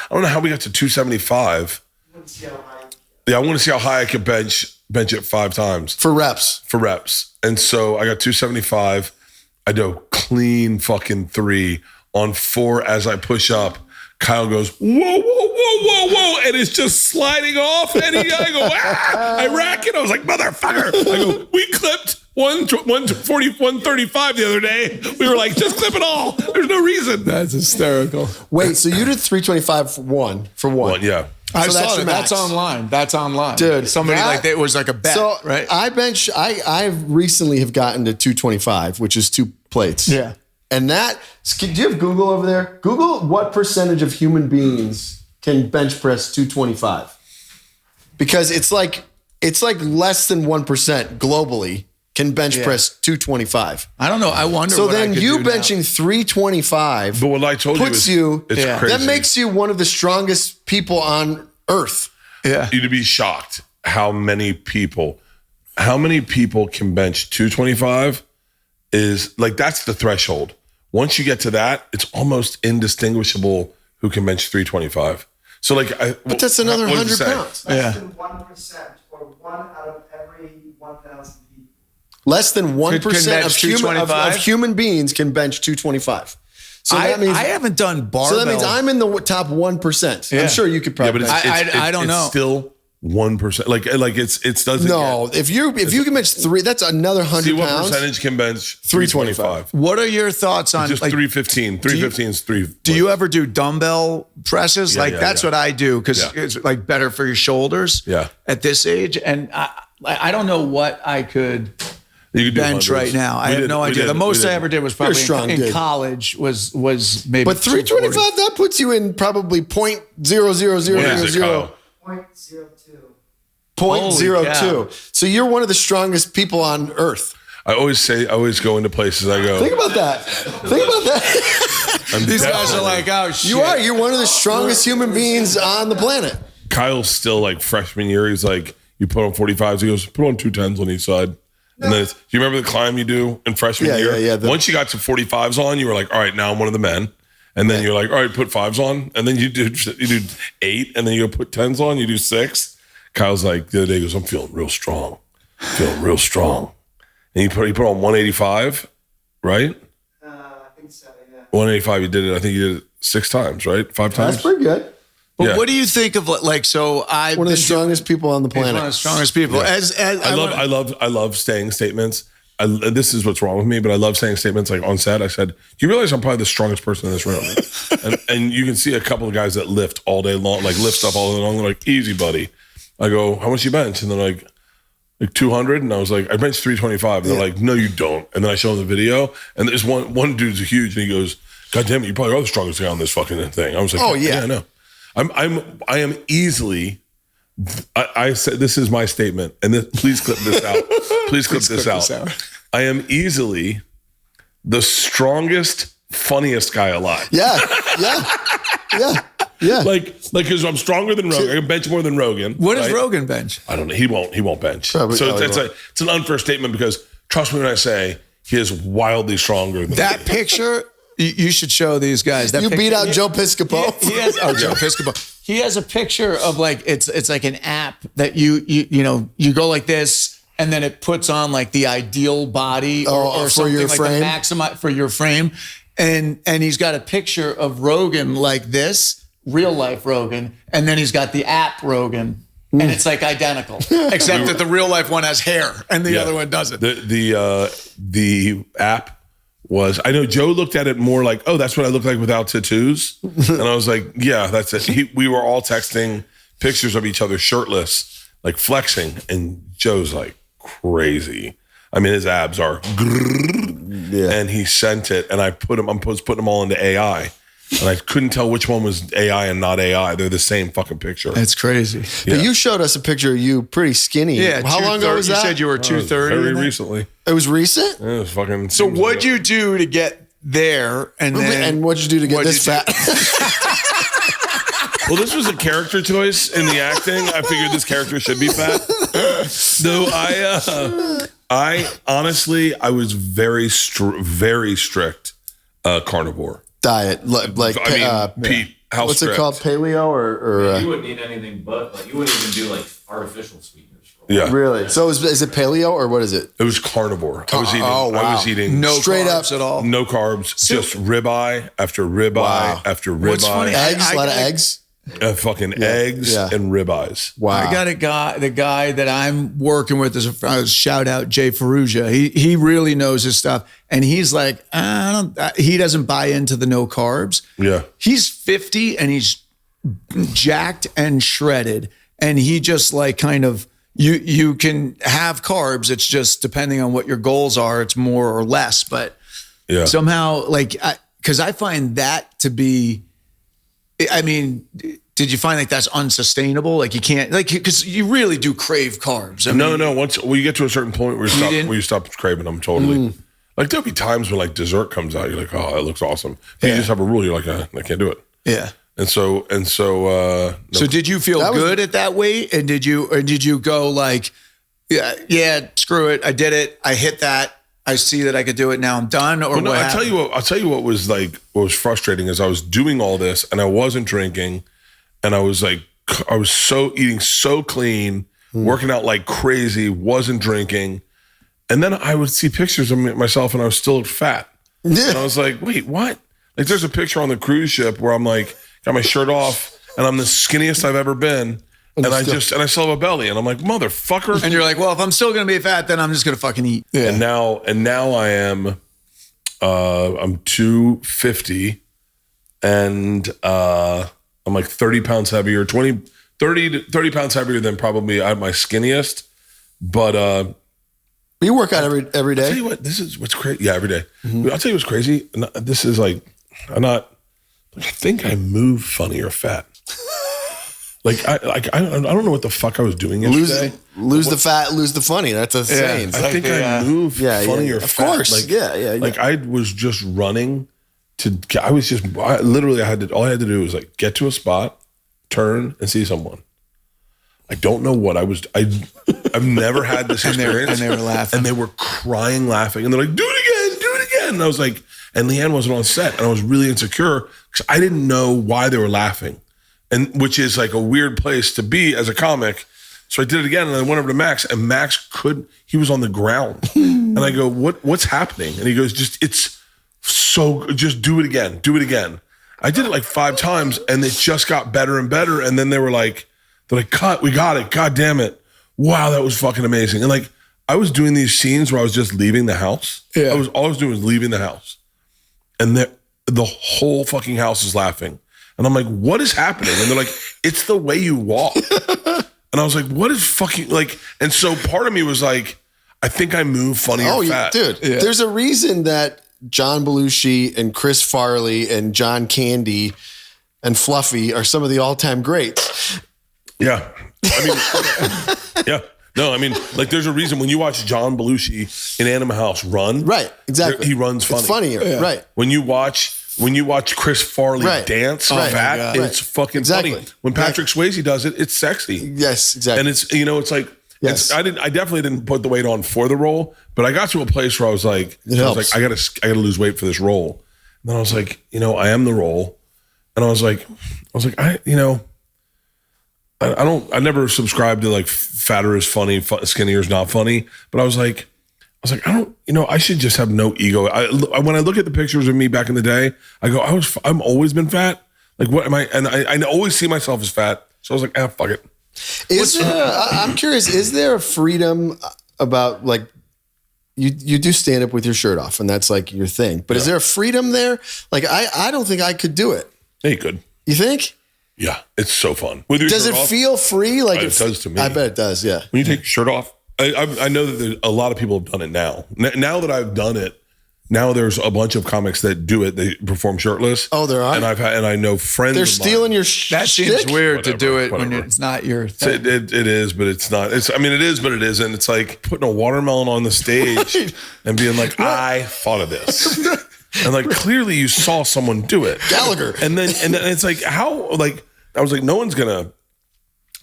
don't know how we got to 275. Yeah, I want to see how high I could bench it 5 times. For reps. And so I got 275. I do a clean fucking 3 on 4 as I push up. Kyle goes, whoa, and it's just sliding off. And I go, I rack it. I was like, motherfucker. I go, we clipped 135 the other day. We were like, just clip it all. There's no reason. That's hysterical. Wait, so you did 325 for one? Yeah. I So saw that's that. your max. That's online. Dude, Somebody that- it was like a bet, So right? I recently have gotten to 225, which is 2 plates. Yeah. And that, do you have Google over there? Google what percentage of human beings can bench press 225. Because it's like less than 1% globally can bench press 225. I don't know. I wonder. So what I then could you do now. benching 325 But what I told puts you is, it's you, crazy. that makes you one of the strongest people on earth. Yeah. You'd be shocked how many people can bench 225 is like, that's the threshold. Once you get to that, it's almost indistinguishable who can bench 325. So like, But that's another what does it 100 say? pounds. Less than 1% or 1 out of every 1,000 people. Less than 1% bench of 225? human beings can bench 225. So that means I haven't done barbell. So that means I'm in the top 1%. Yeah. I'm sure you could Yeah, probably. but I don't know. It's still 1%. Like it doesn't. no, if you can bench 3, that's another 100 See what pounds. percentage can bench 325. What are your thoughts on Just like, 315. 315 is 3. do you ever do dumbbell presses? Yeah, like yeah, that's yeah. what I do because Yeah. it's like better for your shoulders. Yeah. At this age, and I don't know what I could You could do bench hundreds. right now. I We have did- no we idea. did- The most we did. I ever did was probably strong, in dude. college was maybe. But 325, that puts you in probably What is it, 0.00000. Kyle? 0.02. Holy cow. So you're one of the strongest people on earth. I always go into places. I go. Think about that. Think about that. I'm These guys are definitely- like, oh shit. You are. You're one of the strongest human beings on the planet. Kyle's still like freshman year. He's like, you put on 45s. He goes, put on 210s on each side. And then do you remember the climb you do in freshman Yeah, year? yeah, yeah. Once you got to 45s on, you were like, all right, now I'm one of the men. And then you're like, all right, put 5s on. And then you do 8. And then you go put 10s on. You do 6. Kyle's like, the other day, he goes, I'm feeling real strong. Feeling real strong. And he put on 185, right? I think so, yeah. 185, you did it. I think you did it 6 times, right? 5 times? That's pretty good. But Yeah. what do you think of like? So I One of the strongest people on the planet. One of the strongest people. Yeah. As I love saying statements. This is what's wrong with me, but I love saying statements like on set. I said, "Do you realize I'm probably the strongest person in this room?" and you can see a couple of guys that lift all day long, like lift stuff all day long. They're like, "Easy, buddy." I go, "How much you bench?" And they're like 200. And I was like, "I bench 325." And they're like, "No, you don't." And then I show them the video, and there's one dude's huge, and he goes, "God damn it, you probably are the strongest guy on this fucking thing." I was like, Oh, yeah. I know. I am easily. I said this is my statement, and please clip this out. Please clip this out. I am easily the strongest, funniest guy alive. Yeah. Like because I'm stronger than Rogan. I can bench more than Rogan. what does right? Rogan bench? I don't know. He won't bench. Probably- so no, he it's an unfair statement because trust me when I say he is wildly stronger than That me. picture, you should show these guys. That You picture- beat out Joe Piscopo. He has Joe Piscopo. He has a picture of like it's like an app that you go like this and then it puts on like the ideal body or for something your like frame? the maximize for your frame. And he's got a picture of Rogan like this, real life Rogan, and then he's got the app Rogan. And it's like identical, except that the real life one has hair and the Yeah. other one doesn't. The app was, I know Joe looked at it more like, oh, that's what I look like without tattoos. And I was like, yeah, that's it. We were all texting pictures of each other shirtless, like flexing. And Joe's like crazy. I mean, his abs are, and he sent it. And I was putting them all into AI. And I couldn't tell which one was AI and not AI. They're the same fucking picture. It's crazy. But you showed us a picture of you pretty skinny. Yeah. How long ago was that? You said you were 230. Very recently. It was recent? It was fucking. So what'd you do to get there? And then And what'd you do to get what'd this you do? fat? Well, this was a character choice in the acting. I figured this character should be fat. Though I honestly, I was very strict carnivore. Diet. Like, Pete, how what's strict? it called? Paleo or You wouldn't eat anything but, like, you wouldn't even do, like, artificial sweeteners. Yeah, really? So is it paleo or what is it? it was carnivore. I was eating. oh, wow. I was eating No Straight carbs up. at all. no carbs, just ribeye after ribeye Wow. after What's funny, ribeye, Eggs? A lot of eggs? fucking eggs yeah. and ribeyes. Wow. I got the guy that I'm working with is shout out Jay Ferrugia. He really knows his stuff, and he's like, he doesn't buy into the no carbs. Yeah. He's 50 and he's jacked and shredded, and he just like kind of you can have carbs. It's just depending on what your goals are. It's more or less, but somehow like because I find that to be. I mean, did you find like that's unsustainable? Like you can't like because you really do crave carbs. I mean, no. Once you get to a certain point where you stop craving them totally. Like there'll be times when like dessert comes out, you're like, oh, that looks awesome. But you just have a rule. You're like, I can't do it. Yeah. And so. So did you feel good at that weight? And did you go like, yeah, screw it, I did it, I hit that. I see that I could do it. Now I'm done. Or no, I'll tell you what was like. What was frustrating is I was doing all this and I wasn't drinking, and I was eating so clean, working out like crazy, wasn't drinking, and then I would see pictures of myself and I was still fat, and I was like, wait, what? Like there's a picture on the cruise ship where I'm like got my shirt off and I'm the skinniest I've ever been. And I still have a belly, and I'm like, motherfucker. And you're like, well, if I'm still gonna be fat, then I'm just gonna fucking eat. Yeah. And now I am, I'm 250, and I'm like 30 pounds heavier, 30 pounds heavier than probably I'm my skinniest. But you work out every day. I'll tell you what, this is what's crazy. Yeah, every day. I'll tell you what's crazy. This is like, I think I move Funnier Fat. I don't know what the fuck I was doing yesterday. Lose the fat, lose the funny. That's a saying. I think I moved Funnier Fat. Of course. Like I was just running all I had to do was like get to a spot, turn and see someone. I don't know what I've never had this experience. And they were laughing. And they were crying, laughing. And they're like, do it again. And I was like, and Leanne wasn't on set. And I was really insecure because I didn't know why they were laughing. And which is like a weird place to be as a comic. So I did it again and I went over to Max and Max he was on the ground. And I go, what's happening? And he goes, just do it again. I did it like 5 times and it just got better and better. And then they're like, cut, we got it. God damn it. Wow, that was fucking amazing. And like, I was doing these scenes where I was just leaving the house. Yeah. All I was doing was leaving the house. And the whole fucking house is laughing. And I'm like, what is happening? And they're like, it's the way you walk. And I was like, what is fucking like? And so part of me was like, I think I move Funnier Fat. Dude, there's a reason that John Belushi and Chris Farley and John Candy and Fluffy are some of the all-time greats. Yeah. I mean, yeah. No, I mean, like there's a reason when you watch John Belushi in Animal House run. Right, exactly. He runs funny. It's funnier, right. When you watch Chris Farley dance fat, it's fucking funny. When Patrick Swayze does it, it's sexy. Yes, exactly. And it's like, I definitely didn't put the weight on for the role, but I got to a place where I was like, I gotta lose weight for this role. And then I was like, I am the role. And I was like, I never subscribed to like fatter is funny, skinnier is not funny. But I was like, I should just have no ego. When I look at the pictures of me back in the day, I go, I'm always been fat. Like what am I? And I always see myself as fat. So I was like, fuck it. I'm curious, is there a freedom about like, you do stand up with your shirt off and that's like your thing, but is there a freedom there? Like, I don't think I could do it. Yeah, you could. You think? Yeah. It's so fun. Does it feel free? Like it does to me. I bet it does. Yeah. When you take your shirt off, I know that a lot of people have done it now. Now that I've done it, now there's a bunch of comics that do it. They perform shirtless. Oh, there are. And I know friends. They're stealing your That seems weird to do it when it's not your thing. It is, but it's not. It is, but it isn't. It's like putting a watermelon on the stage and being like, I thought of this. And like clearly you saw someone do it. Gallagher. And then it's like, how, like, I was like, no one's gonna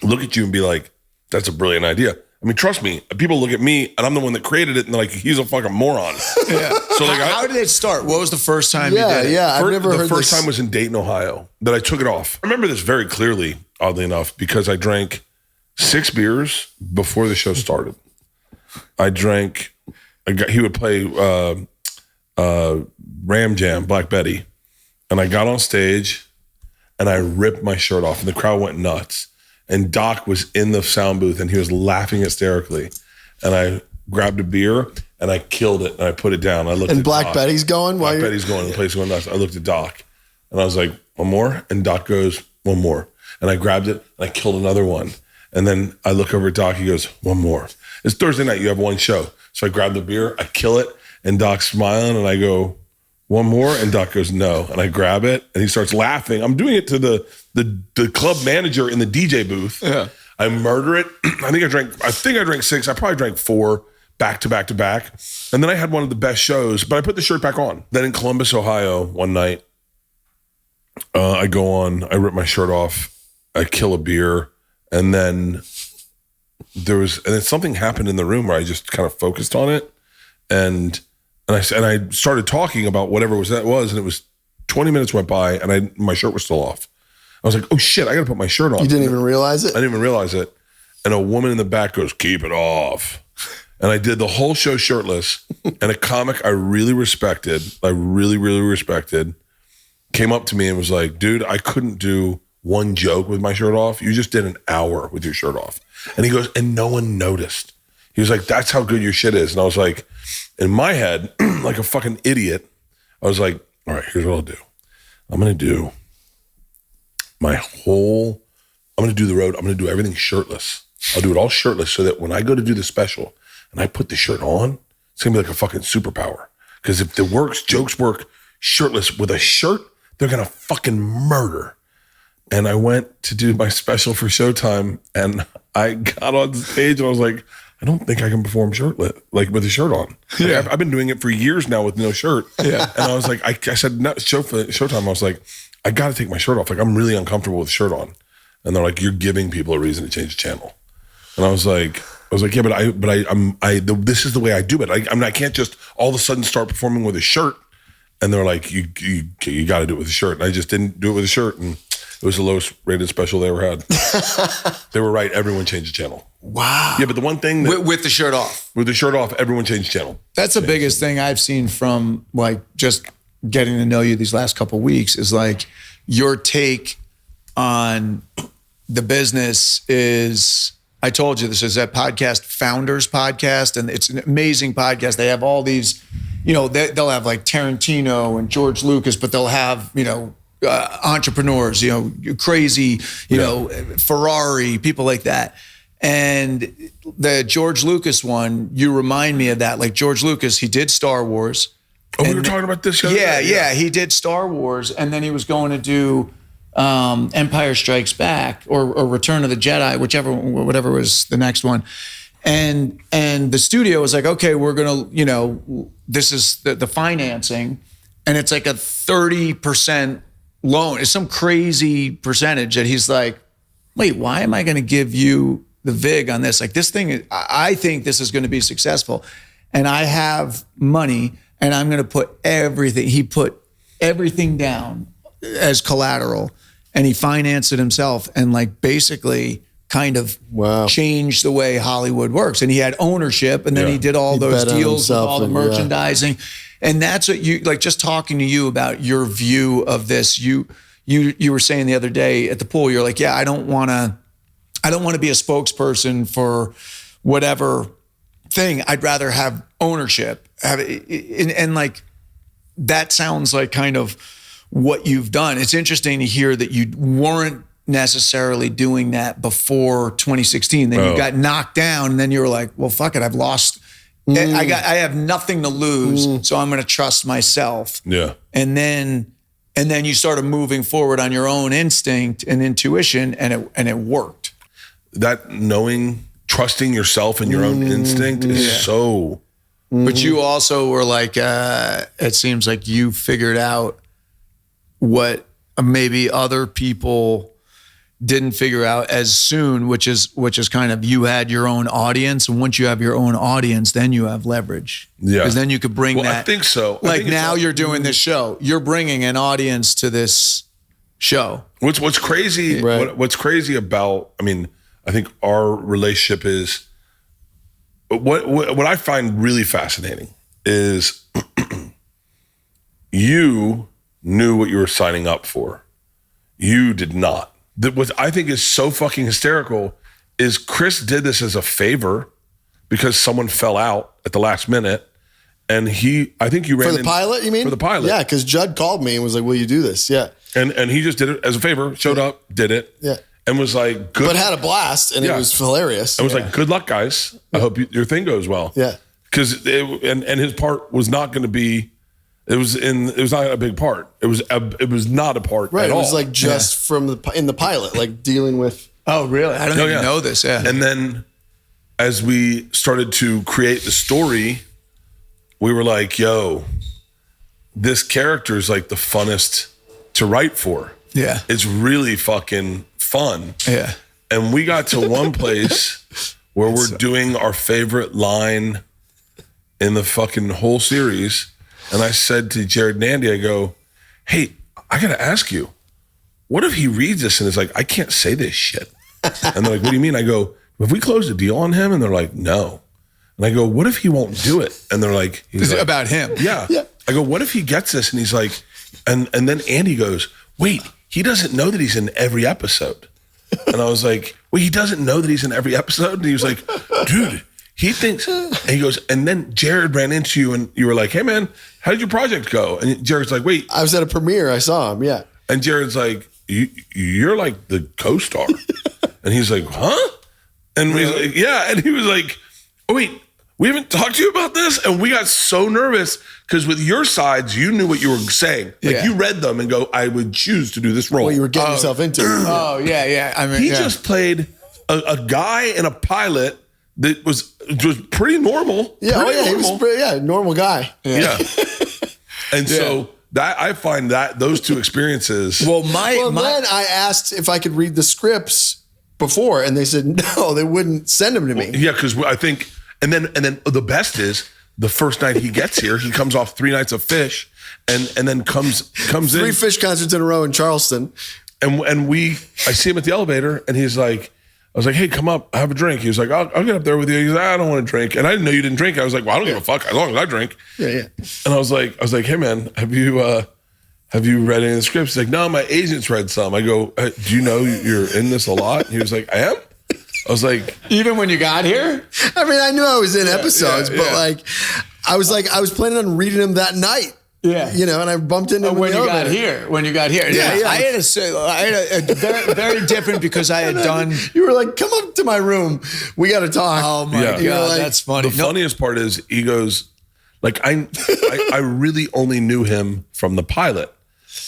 look at you and be like, that's a brilliant idea. I mean, trust me, people look at me and I'm the one that created it and they're like, he's a fucking moron. Yeah. So like, how did it start? What was the first time you did it? Yeah, I've never heard this. The first time was in Dayton, Ohio, that I took it off. I remember this very clearly, oddly enough, because I drank 6 beers before the show started. He would play Ram Jam, Black Betty, and I got on stage and I ripped my shirt off and the crowd went nuts. And Doc was in the sound booth and he was laughing hysterically. And I grabbed a beer and I killed it and I put it down. I looked at Black Doc. Betty's going? Black Betty's going. The place going nuts. I looked at Doc and I was like, one more? And Doc goes, one more. And I grabbed it and I killed another one. And then I look over at Doc, he goes, one more. It's Thursday night, you have one show. So I grab the beer, I kill it, and Doc's smiling, and I go, one more? And Doc goes, no. And I grab it, and he starts laughing. I'm doing it to the club manager in the DJ booth. Yeah. I murder it. I think I drank 6. I probably drank 4 back to back to back. And then I had one of the best shows, but I put the shirt back on. Then in Columbus, Ohio, one night, I go on, I rip my shirt off, I kill a beer, and then something happened in the room where I just kind of focused on it, and I started talking about whatever that was, and it was 20 minutes went by, and my shirt was still off. I was like, oh shit, I got to put my shirt on. You didn't even realize it? I didn't even realize it. And a woman in the back goes, keep it off. And I did the whole show shirtless. And a comic I really respected, came up to me and was like, dude, I couldn't do one joke with my shirt off. You just did an hour with your shirt off. And he goes, and no one noticed. He was like, that's how good your shit is. And I was like, in my head, like a fucking idiot, I was like, all right, here's what I'll do. I'm going to do the road. I'm going to do everything shirtless. I'll do it all shirtless so that when I go to do the special and I put the shirt on, it's going to be like a fucking superpower. Because if jokes work shirtless with a shirt, they're going to fucking murder. And I went to do my special for Showtime, and I got on stage and I was like, I don't think I can perform shirtless, like with a shirt on. Yeah. I've been doing it for years now with no shirt. Yeah. And I was like, I said, no, Showtime, I was like, I got to take my shirt off. Like, I'm really uncomfortable with the shirt on. And they're like, you're giving people a reason to change the channel. And I was like, yeah, but this is the way I do it. I can't just all of a sudden start performing with a shirt. And they're like, you got to do it with a shirt. And I just didn't do it with a shirt. And it was the lowest rated special they ever had. They were right. Everyone changed the channel. Wow. Yeah, but the one thing with the shirt off. With the shirt off, everyone changed the channel. That's the biggest thing I've seen from like just getting to know you these last couple of weeks is like your take on the business is, I told you this is that podcast, Founders Podcast, and it's an amazing podcast. They have all these, they'll have like Tarantino and George Lucas, but they'll have, entrepreneurs, crazy, Ferrari, people like that. And the George Lucas one, you remind me of that. Like George Lucas, he did Star Wars. Oh, we were talking about this show? Yeah. He did Star Wars, and then he was going to do Empire Strikes Back or Return of the Jedi, whatever was the next one. And the studio was like, okay, we're gonna, this is the financing, and it's like a 30% loan. It's some crazy percentage that he's like, wait, why am I gonna give you the VIG on this? Like this thing, I think this is gonna be successful, and I have money, and I'm gonna put everything. He put everything down as collateral, and he financed it himself, and like basically kind of changed the way Hollywood works. And he had ownership, and then he did all those deals with all the merchandising. And that's what you like, just talking to you about your view of this. You were saying the other day at the pool, you're like, yeah, I don't want to be a spokesperson for whatever thing. I'd rather have ownership. And like, that sounds like kind of what you've done. It's interesting to hear that you weren't necessarily doing that before 2016. Then you got knocked down, and then you were like, well, fuck it. I've lost. I have nothing to lose, so I'm going to trust myself. Yeah. And then you started moving forward on your own instinct and intuition, and it worked. That trusting yourself and your own instinct is so. But you also were like, it seems like you figured out what maybe other people didn't figure out as soon, which is kind of, you had your own audience, and once you have your own audience, then you have leverage. Yeah, because then you could bring that. I think so. Like now you're doing this show, you're bringing an audience to this show. What's crazy? Right. What's crazy about? I mean, I think our relationship is what I find really fascinating is you knew what you were signing up for. You did not. What I think is so fucking hysterical is Chris did this as a favor because someone fell out at the last minute. And I think you ran for the pilot, you mean? For the pilot. Yeah, because Judd called me and was like, will you do this? Yeah. And he just did it as a favor, showed up, did it. Yeah. And was like, good. But had a blast, and it was hilarious. I was like, good luck, guys. I hope your thing goes well. Yeah. Because and his part was not going to be. It was not a big part. It was not a part right. at It all. was like just from in the pilot, like dealing with. Oh, really? I don't even know this. Yeah. And then as we started to create the story, we were like, yo, this character is like the funnest to write for. Yeah. It's really fucking fun. Yeah. And we got to one place where we're doing our favorite line in the fucking whole series. And I said to Jared and Andy, I go, hey, I got to ask you, what if he reads this and is like, I can't say this shit? And they're like, what do you mean? I go, have we closed a deal on him? And they're like, no. And I go, what if he won't do it? And they're like, Is it about him? Yeah. I go, what if he gets this? And he's like, and then Andy goes, wait, he doesn't know that he's in every episode. And I was like, wait, he doesn't know that he's in every episode? And he was like, dude, he thinks, and he goes, and then Jared ran into you and you were like, hey man, how did your project go? And Jared's like, wait. I was at a premiere, I saw him, yeah. And Jared's like, you're like the co-star. And he's like, huh? And he's like, yeah. And he was like, oh wait, we haven't talked to you about this? And we got so nervous because with your sides, you knew what you were saying. Like you read them and go, I would choose to do this role. What you were getting yourself into. Oh, yeah. I mean, he just played a guy in a pilot that was pretty normal. Yeah, pretty he was normal guy. Yeah. And so that I find that those two experiences. Well, Then I asked if I could read the scripts before, and they said no, they wouldn't send them to me. Yeah, because I think, and then the best is the first night he gets here, he comes off 3 nights of Fish, and then comes in 3 Fish concerts in a row in Charleston, and I see him at the elevator, and he's like, I was like, hey, come up, have a drink. He was like, I'll get up there with you. He's like, I don't want to drink, and I didn't know you didn't drink. I was like, well, I don't give a fuck as long as I drink. Yeah. And I was like, hey man, have you read any of the scripts? He's like, no, my agent's read some. I go, do you know you're in this a lot? And he was like, I am. I was like, even when you got here? I mean, I knew I was in episodes, but like, I was planning on reading them that night. Yeah. You know, and I bumped into him when you got here. Yeah. I had a very, very different because I had done. You were like, come up to my room. We got to talk. Oh my God. Like, that's funny. The funniest part is he goes, like, I really only knew him from the pilot.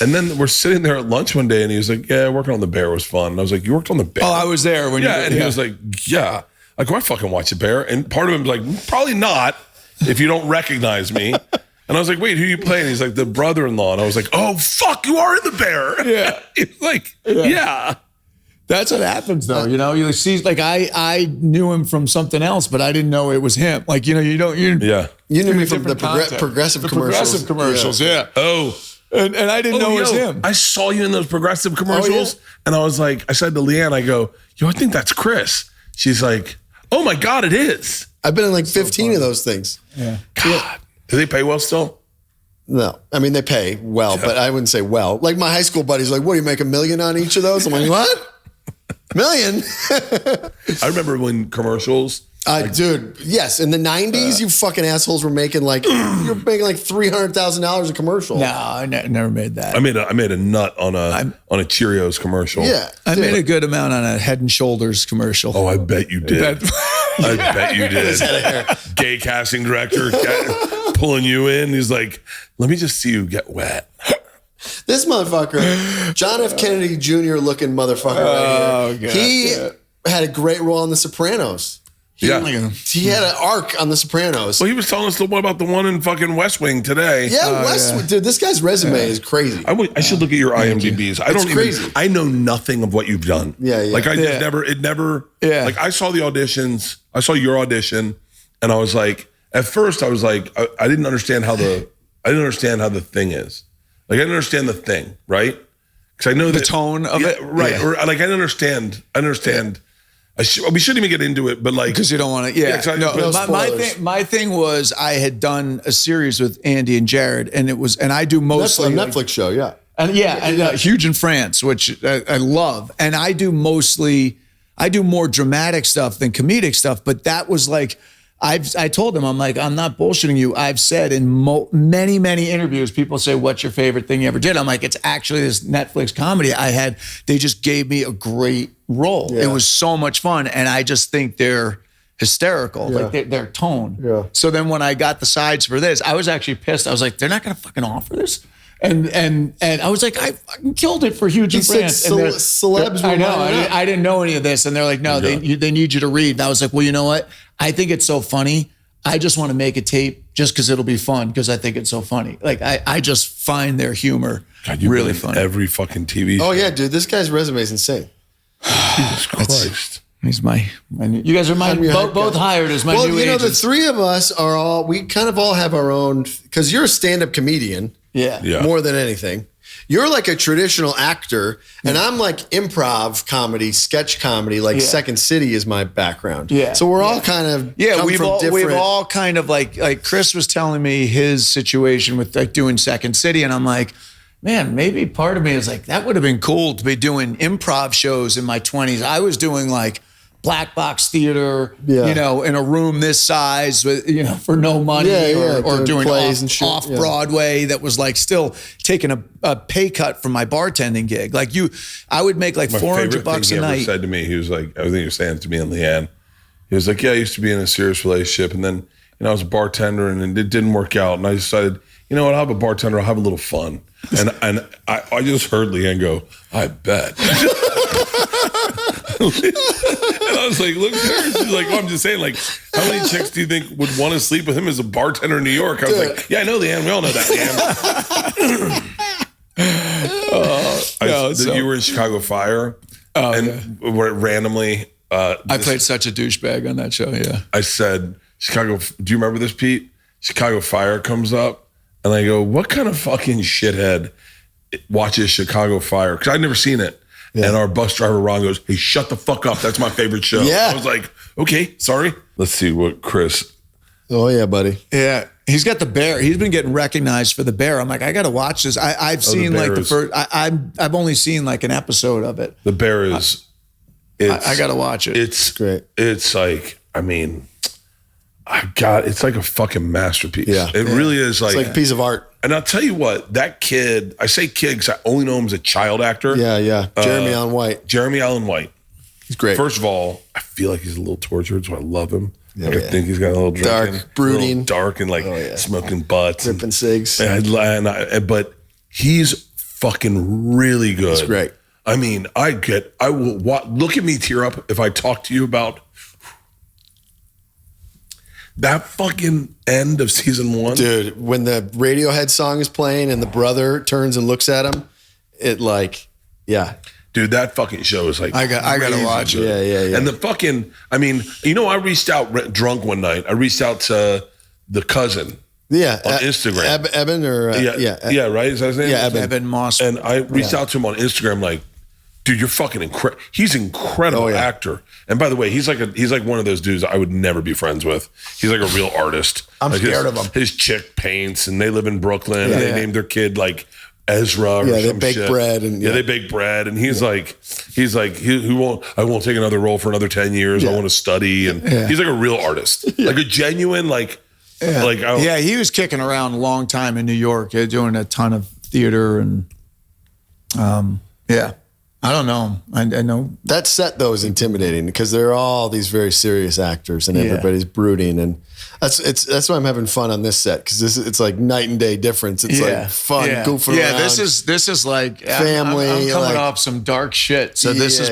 And then we're sitting there at lunch one day and he was like, yeah, working on The Bear was fun. And I was like, you worked on The Bear? Oh, I was there when you and he was like, yeah. I go, I fucking watch The Bear. And part of him was like, probably not if you don't recognize me. And I was like, wait, who are you playing? He's like, the brother-in-law. And I was like, oh, fuck, you are in The Bear. Yeah. He's like, yeah. That's what happens though. You know, you see, like I knew him from something else, but I didn't know it was him. Like, you know, you knew me from the progressive commercials. Progressive commercials, yeah. Oh. And I didn't know it was him. I saw you in those progressive commercials. And I was like, I said to Leanne, I go, yo, I think that's Chris. She's like, oh my God, it is. I've been in like 15 of those things. Yeah. God. Do they pay well still? No. I mean, they pay well, but I wouldn't say well. Like my high school buddy's like, what, do you make $1 million on each of those? I'm like, what? $1 million? I remember when commercials. Dude, yes. In the 90s, you fucking assholes were making like, you're making like $300,000 a commercial. No, I never made that. I made a nut on a Cheerios commercial. Yeah. I made a good amount on a Head and Shoulders commercial. Oh, I bet you did. I bet you did. Gay casting director pulling you in. He's like, let me just see you get wet. This motherfucker, John F. Kennedy Jr. looking motherfucker right here. God. He had a great role on The Sopranos. He had an arc on The Sopranos. Well, he was telling us the one about the one in fucking West Wing today. Yeah, Westwood. Dude, this guy's resume is crazy. I should look at your IMDb's. Crazy. I know nothing of what you've done. Yeah. Like I just never. Like I saw the auditions. I saw your audition, and I was like, at first I was like, I didn't understand how the thing is. Like I didn't understand the thing, right? Because I know the tone of it, right? Yeah. Or like I understand. We shouldn't even get into it, but like because you don't want to. Yeah, my thing was I had done a series with Andy and Jared, and I do mostly a Netflix show, yeah, and Huge in France, which I love, and I do more dramatic stuff than comedic stuff, but that was like I told him, I'm like, I'm not bullshitting you. I've said in many, many interviews, people say, what's your favorite thing you ever did? I'm like, it's actually this Netflix comedy I had. They just gave me a great role. Yeah. It was so much fun. And I just think they're hysterical, like their tone. Yeah. So then when I got the sides for this, I was actually pissed. I was like, they're not going to fucking offer this? And I was like, I fucking killed it for Huge and France. Celebs. I know. I didn't know any of this. And they're like, no, they need you to read. And I was like, well, you know what? I think it's so funny. I just want to make a tape just because it'll be fun because I think it's so funny. Like I just find their humor really funny. Every fucking TV show. Oh yeah, dude. This guy's resume is insane. Jesus Christ. He's my you guys are both hired as my new agents. Well, you know, the three of us we kind of all have our own, because you're a stand-up comedian. Yeah. More than anything. You're like a traditional actor, and I'm like improv comedy, sketch comedy, like Second City is my background. Yeah. So we're all kind of we've all kind of like Chris was telling me his situation with like doing Second City, and I'm like, man, maybe part of me is like, that would have been cool to be doing improv shows in my 20s. I was doing like black box theater, you know, in a room this size, with, you know, for no money, or doing plays and shit, off Broadway that was like still taking a pay cut from my bartending gig. Like I would make like $400 a night. He said to me, he was like, I think he was saying to me and Leanne, he was like, yeah, I used to be in a serious relationship, and then, you know, I was a bartender and it didn't work out, and I decided, you know what, I'll have a bartender, I'll have a little fun. And I just heard Leanne go, I bet. And I was like, look at her. She's like, I'm just saying, like, how many chicks do you think would want to sleep with him as a bartender in New York? I was like, yeah, I know Leanne. We all know that, Leanne. You were in Chicago Fire. Randomly. I played such a douchebag on that show, yeah. I said, Chicago, do you remember this, Pete? Chicago Fire comes up, and I go, what kind of fucking shithead watches Chicago Fire? Because I'd never seen it. Yeah. And our bus driver, Ron, goes, hey, shut the fuck up. That's my favorite show. I was like, okay, sorry. Let's see what Chris. Oh, yeah, buddy. Yeah. He's got the Bear. He's been getting recognized for the Bear. I'm like, I got to watch this. I've seen like the first, I've only seen like an episode of it. The Bear is, I got to watch it. It's great. It's like, I mean, it's like a fucking masterpiece. Yeah. It really is like. It's like a piece of art. And I'll tell you what, that kid, I say kid because I only know him as a child actor. Yeah. Jeremy Allen White. Jeremy Allen White. He's great. First of all, I feel like he's a little tortured, so I love him. I think he's got a little dark, brooding, dark, and like smoking butts, ripping cigs. But he's fucking really good. He's great. I mean, I will look at me tear up if I talk to you about that fucking end of season 1. Dude, when the Radiohead song is playing and the brother turns and looks at him, it like, Dude, that fucking show is like, I gotta watch it. Yeah. And the fucking, I mean, you know, I reached out drunk one night. I reached out to the cousin. Yeah. On Instagram. Eben or? Yeah, right? Is that his name? Yeah, Eben Moss. And I reached out to him on Instagram like, dude, you're fucking incredible. He's an incredible actor. And by the way, he's like one of those dudes I would never be friends with. He's like a real artist. I'm scared of him. His chick paints, and they live in Brooklyn. And they named their kid like Ezra or they some bake shit. bread. And, they bake bread. And he's like, I won't take another role for another 10 years. I want to study. And he's like a real artist. Like a genuine, he was kicking around a long time in New York, doing a ton of theater and I don't know. I know that set though is intimidating because they're all these very serious actors and everybody's brooding, and that's why I'm having fun on this set because it's like night and day difference. It's like fun, goofing around. Yeah, this is like family. I'm coming off some dark shit, so this has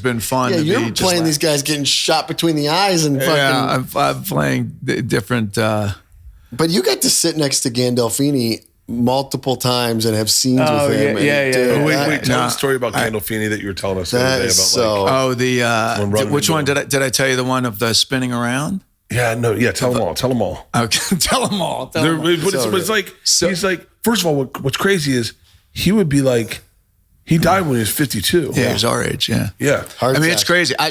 been fun. Yeah, you're playing these guys getting shot between the eyes and fucking. Yeah, I'm playing different. But you got to sit next to Gandolfini multiple times and have scenes with him. Dude, wait, tell the story about Gandolfini that you were telling us the other day about. Which one did I tell you? The one of the spinning around? Yeah, no, tell them all. Okay, tell them all. It's like he's like. First of all, what's crazy is he would be like. He died when he was 52. Yeah, he was our age. Yeah. I mean, it's crazy. I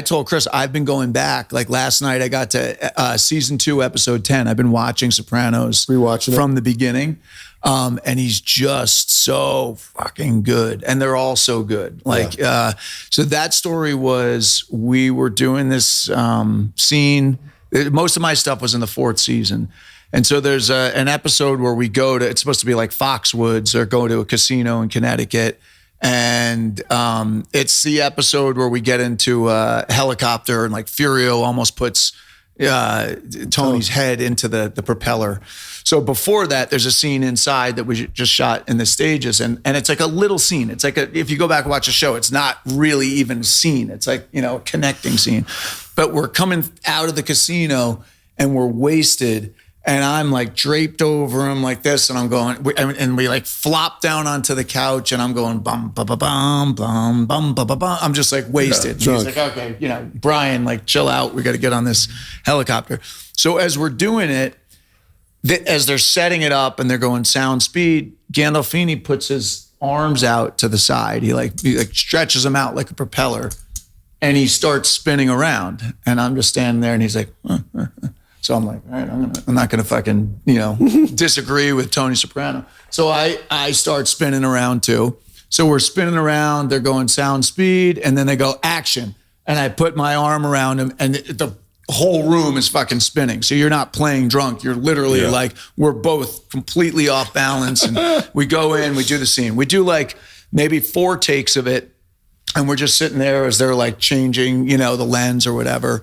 told Chris I've been going back. Like last night, I got to season 2, episode 10. I've been watching Sopranos, rewatching from the beginning, and he's just so fucking good, and they're all so good. So that story was we were doing this scene. Most of my stuff was in the 4th season. And so there's an episode where we go to, it's supposed to be like Foxwoods, or go to a casino in Connecticut. And it's the episode where we get into a helicopter and like Furio almost puts Tony's head into the propeller. So before that, there's a scene inside that we just shot in the stages, and it's like a little scene. It's like if you go back and watch a show, it's not really even a scene. It's like, a connecting scene. But we're coming out of the casino and we're wasted, and I'm like draped over him like this, and I'm going, and we like flop down onto the couch, and I'm going bum ba ba bum bum bum ba ba bum. I'm just like wasted. He's like, okay, Brian, like chill out. We got to get on this helicopter. So as we're doing it, as they're setting it up and they're going sound speed, Gandolfini puts his arms out to the side. He stretches them out like a propeller, and he starts spinning around. And I'm just standing there, and he's like, So I'm like, all right, I'm not gonna fucking, disagree with Tony Soprano. So I start spinning around too. So we're spinning around, they're going sound speed, and then they go action. And I put my arm around him, and the whole room is fucking spinning. So you're not playing drunk. You're literally like, we're both completely off balance. And we go in, we do the scene. We do like maybe 4 takes of it. And we're just sitting there as they're like changing, the lens or whatever.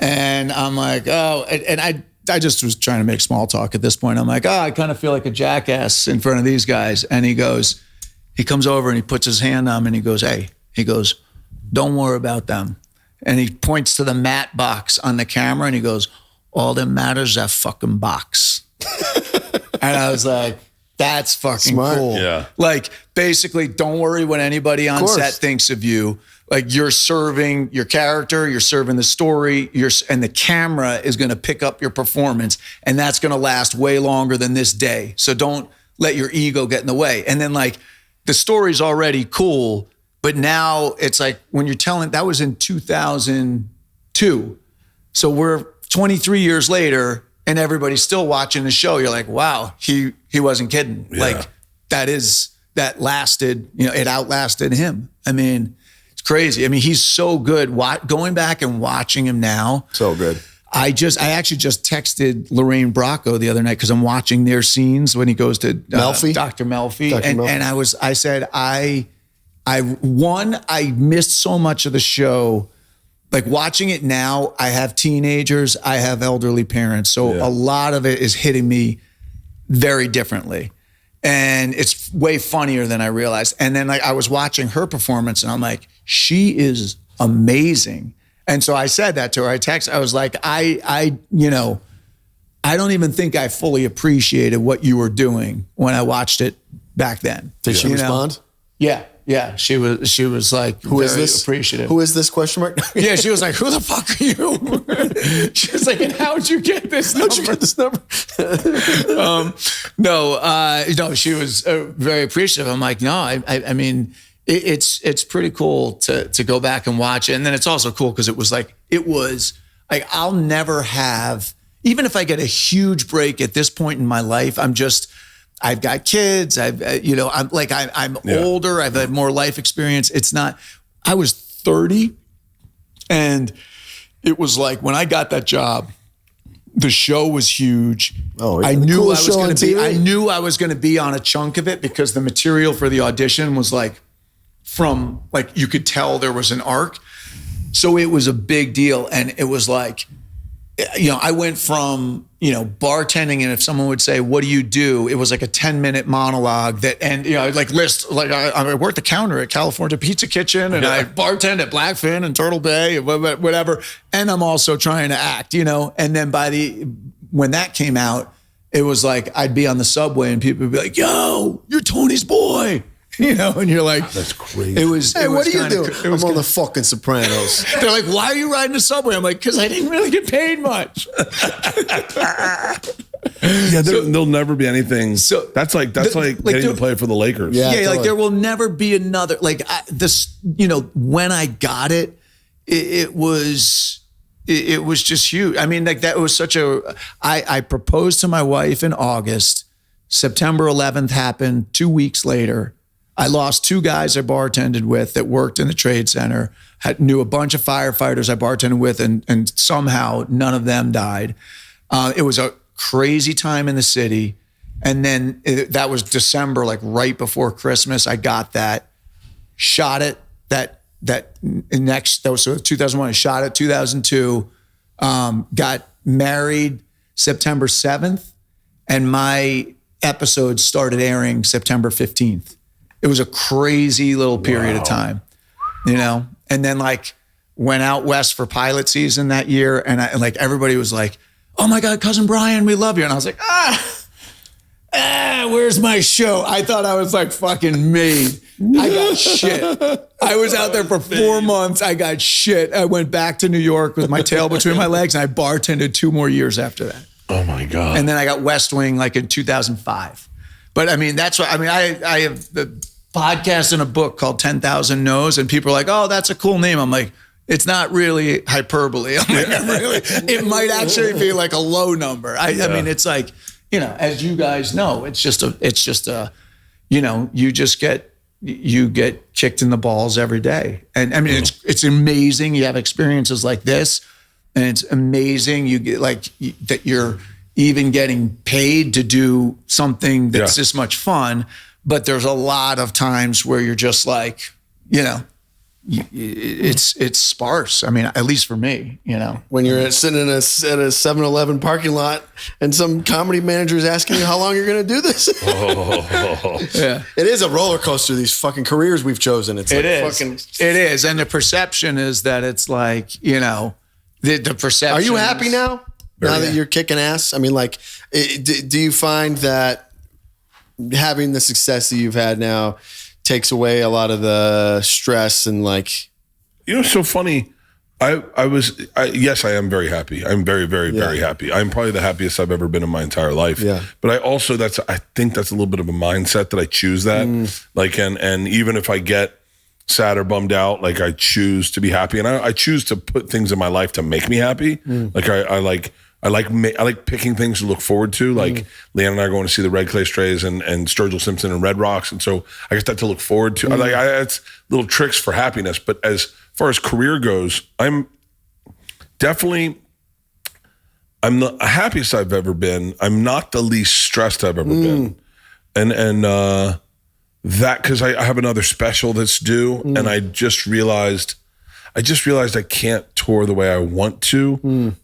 And I'm like, oh, and I just was trying to make small talk at this point. I'm like, I kind of feel like a jackass in front of these guys. And he comes over and he puts his hand on me and he goes, hey, don't worry about them. And he points to the matte box on the camera and he goes, all that matters is that fucking box. And I was like, that's fucking smart. Cool. Yeah. Like, basically, don't worry what anybody on set thinks of you. Like, you're serving your character, you're serving the story, and the camera is going to pick up your performance, and that's going to last way longer than this day. So don't let your ego get in the way. And then, like, the story's already cool, but now it's like when you're telling, that was in 2002. So we're 23 years later and everybody's still watching the show. You're like, wow, he wasn't kidding. Yeah. Like that lasted, it outlasted him. I mean, it's crazy. I mean, he's so good. Going back and watching him now. So good. I actually just texted Lorraine Bracco the other night because I'm watching their scenes when he goes to Melfi? Dr. Melfi. And I said, I missed so much of the show. Like, watching it now, I have teenagers, I have elderly parents. So a lot of it is hitting me very differently. And it's way funnier than I realized. And then, like, I was watching her performance and I'm like, she is amazing. And so I said that to her. I was like, I don't even think I fully appreciated what you were doing when I watched it back then. Did she respond? Yeah, she was like, who is this? Appreciative. Who is this ? Yeah, she was like, who the fuck are you? She was like, and how'd you get this number? No, she was very appreciative. I'm like, no, I mean, it's pretty cool to go back and watch it. And then it's also cool because it was like, I'll never have, even if I get a huge break at this point in my life, I've got kids. I'm older. I've had more life experience. I was 30 and it was like, when I got that job, the show was huge. Oh, yeah. I knew I was going to be on a chunk of it because the material for the audition was like, you could tell there was an arc. So it was a big deal. And it was like, I went from, bartending, and if someone would say, what do you do? It was like a 10-minute monologue I worked the counter at California Pizza Kitchen and I bartend at Blackfin and Turtle Bay, whatever. And I'm also trying to act, and then when that came out, it was like, I'd be on the subway and people would be like, yo, you're Tony's boy. And you're like, that's crazy. Hey, what do you do? I'm on the fucking Sopranos. They're like, why are you riding the subway? I'm like, because I didn't really get paid much. Yeah, there'll never be anything. So that's like getting to play for the Lakers. Yeah, totally. Like there will never be another. Like when I got it, it was just huge. I mean, like that was such a. I proposed to my wife in August. September 11th happened 2 weeks later. I lost 2 guys I bartended with that worked in the trade center. Knew a bunch of firefighters I bartended with, and somehow none of them died. It was a crazy time in the city. And then that was December, like right before Christmas. I got that, shot it. That was 2001. I shot it 2002. Got married September 7th, and my episode started airing September 15th. It was a crazy little period of time, you know? And then like went out west for pilot season that year. And like everybody was like, oh my God, Cousin Brian, we love you. And I was like, where's my show? I thought I was like fucking made. I got shit. I was out there for 4 months. I got shit. I went back to New York with my tail between my legs, and I bartended 2 more years after that. Oh my God. And then I got West Wing like in 2005. But I mean, that's what, I mean, I have the podcast and a book called 10,000 No's, and people are like, oh, that's a cool name. I'm like, it's not really hyperbole. I'm like, it might actually be like a low number. I mean, it's like, you know, as you guys know, it's just a, you know, you get kicked in the balls every day. And I mean, it's amazing. You have experiences like this, and it's amazing. You get that you're even getting paid to do something that's this much fun. But there's a lot of times where you're just like, you know, it's sparse. I mean, at least for me, you know. When you're sitting at a 7-Eleven parking lot and some comedy manager is asking you how long you're going to do this. Yeah. It is a roller coaster, these fucking careers we've chosen. It is. And the perception is that it's like, you know, the perception. Are you happy now? Now that you're kicking ass? I mean, like, do you find that having the success that you've had now takes away a lot of the stress and like, you know, so funny. Yes, I am very happy. I'm very, very, very happy. I'm probably the happiest I've ever been in my entire life. Yeah. But I think that's a little bit of a mindset that I choose that. Like, and even if I get sad or bummed out, like I choose to be happy, and I choose to put things in my life to make me happy. Like I like picking things to look forward to. Like Leanne and I are going to see the Red Clay Strays and Sturgill Simpson and Red Rocks. And so I guess that to look forward to. It's little tricks for happiness. But as far as career goes, I'm the happiest I've ever been. I'm not the least stressed I've ever been. And that, because I have another special that's due, and I just realized I can't tour the way I want to,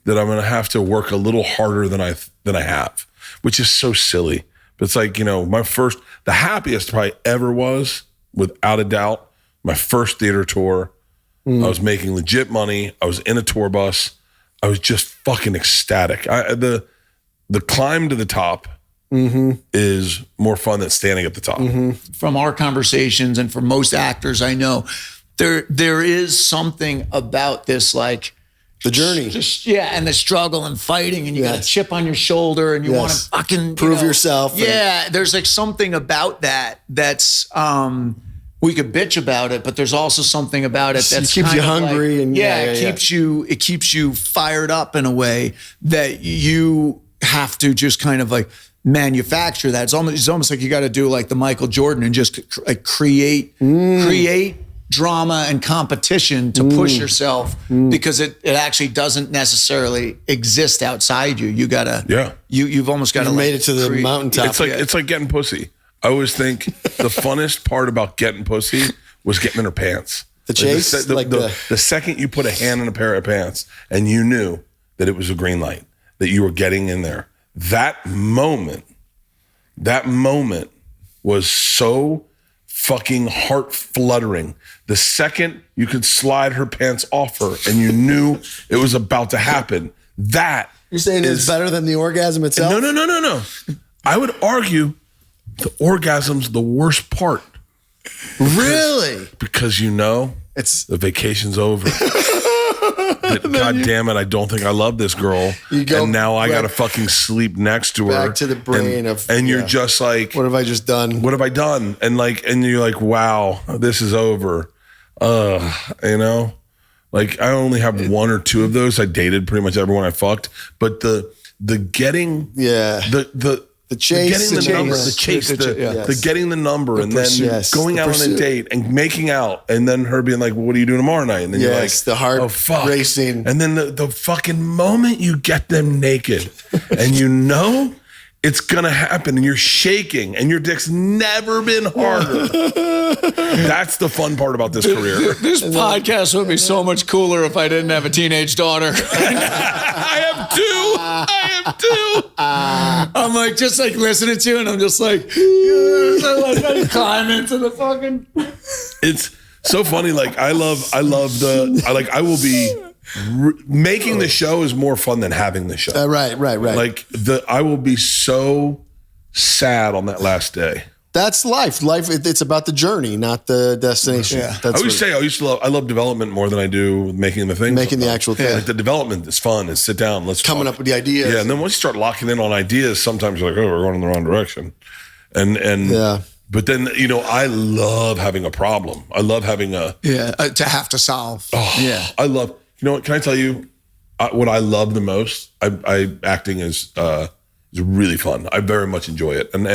that I'm going to have to work a little harder than I have, which is so silly. But it's like, you know, the happiest probably ever was, without a doubt, my first theater tour. I was making legit money. I was in a tour bus. I was just fucking ecstatic. The climb to the top is more fun than standing at the top. From our conversations and from most actors I know, there is something about this, like the journey, and the struggle and fighting, and you got a chip on your shoulder, and you want to fucking prove yourself. There's like something about that's we could bitch about it, but there's also something about it that keeps you hungry, like, it keeps you fired up in a way that you have to just kind of like manufacture that. It's almost like you got to do like the Michael Jordan and just like create drama and competition to push yourself, because it actually doesn't necessarily exist outside you. You gotta, you've almost got to made it to the mountaintop. It's like getting pussy. I always think the funnest part about getting pussy was getting in her pants. The chase, the second you put a hand in a pair of pants and you knew that it was a green light, that you were getting in there. That moment was so fucking heart fluttering. The second you could slide her pants off her and you knew it was about to happen, that you're saying it's better than the orgasm itself? No. I would argue the orgasm's the worst part. Really? Because you know it's the vacation's over. God damn it, I don't think I love this girl. And now I got to fucking sleep next to her. Back to the brain and you're just like, what have I just done? What have I done? And you're like, wow, this is over. You know, like I only have 1 or 2 of those. I dated pretty much everyone I fucked, but the getting, The chase, getting the number, the chase, the getting the number, and then going out on a date and making out, and then her being like, well, "What are you doing tomorrow night?" And then you're like, the heart racing, and then the fucking moment you get them naked, and you know it's gonna happen, and you're shaking, and your dick's never been harder. That's the fun part about this career. This podcast would be so much cooler if I didn't have a teenage daughter. I have two. I'm like, just like listening to you, and I'm just like, I climb into the fucking. It's so funny. Like I will be making the show is more fun than having the show. Right. Like I will be so sad on that last day. That's life. It's about the journey, not the destination. Yeah. That's I love development more than I do making the thing. Making the actual thing. Like the development is fun. Is sit down, let's coming talk. up with the ideas. Yeah, and then once you start locking in on ideas, sometimes you're like, oh, we're going in the wrong direction. And yeah. But then, I love having a problem. I love having to have to solve. Oh, yeah. I love, what, can I tell you what I love the most? Acting is really fun. I very much enjoy it. And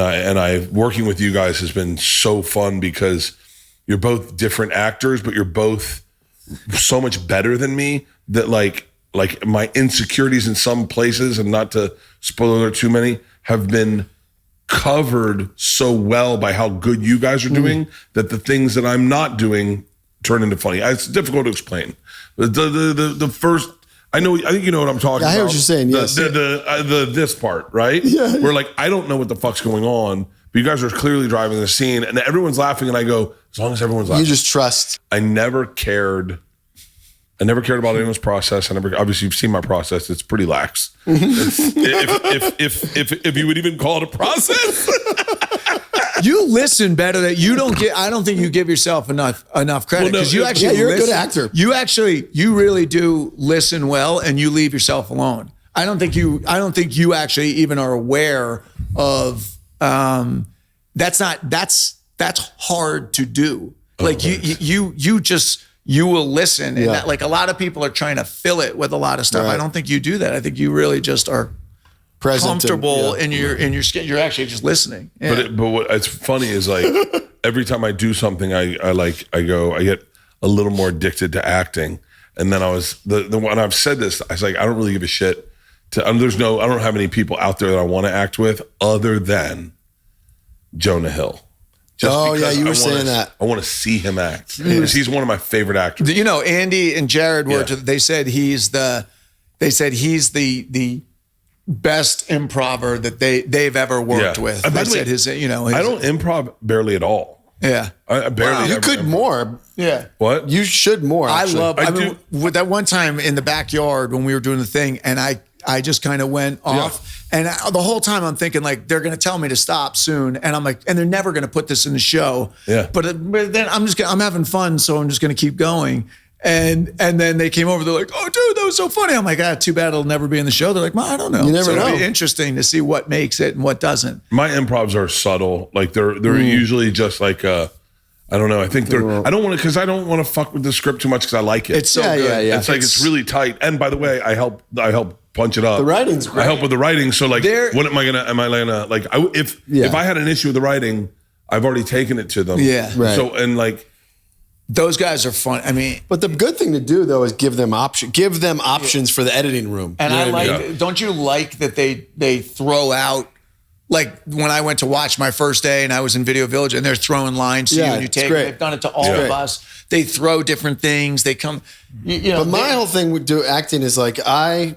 I working with you guys has been so fun because you're both different actors, but you're both so much better than me that like my insecurities in some places, and not to spoil too many, have been covered so well by how good you guys are doing that the things that I'm not doing turn into funny. It's difficult to explain. The first, I think you know what I'm talking about. I hear what you're saying. Yes. This part, right? Yeah. Where like I don't know what the fuck's going on, but you guys are clearly driving the scene, and everyone's laughing, and I go, as long as everyone's laughing. You just trust. I never cared about anyone's process. Obviously you've seen my process. It's pretty lax. If you would even call it a process. You listen better that you don't get. I don't think you give yourself enough credit because you're a good actor. You really do listen well, and you leave yourself alone. I don't think you actually even are aware of. That's hard to do. Like you will listen, and that, like a lot of people are trying to fill it with a lot of stuff. Right. I don't think you do that. I think you really just are present, comfortable in your skin. You're actually just listening. Yeah. But what it's funny is like every time I do something, I get a little more addicted to acting. And then I was when I've said this, I was like, I don't really give a shit. I don't have any people out there that I want to act with other than Jonah Hill. You were saying that. I want to see him act. He's one of my favorite actors. Andy and Jared were. They said he's the best improver that they've ever worked with. They said I don't improv barely at all. Yeah, I barely. Wow. You could more. Yeah. What? You should more. Actually. I mean, with that one time in the backyard when we were doing the thing, and I just kind of went off. And the whole time I'm thinking like they're going to tell me to stop soon, and I'm like, and they're never going to put this in the show. Yeah. But then I'm having fun, so I'm just going to keep going. And then they came over. They're like, "Oh, dude, that was so funny." I'm like, "Too bad it'll never be in the show." They're like, "I don't know." You never know. It'll be interesting to see what makes it and what doesn't. My improvs are subtle. Like they're usually just like I don't know. I think I don't want to fuck with the script too much because I like it. It's so good. Yeah. It's really tight. And by the way, I help punch it up. The writing's great. I help with the writing. So like, what am I gonna like? If I had an issue with the writing, I've already taken it to them. Yeah. Right. So and like. Those guys are fun. I mean, but the good thing to do though is give them options for the editing room. And don't you like that they throw out, like when I went to watch my first day and I was in Video Village and they're throwing lines to you and you take it. They've done it to all of us. They throw different things. They come, But my whole thing with acting is like, I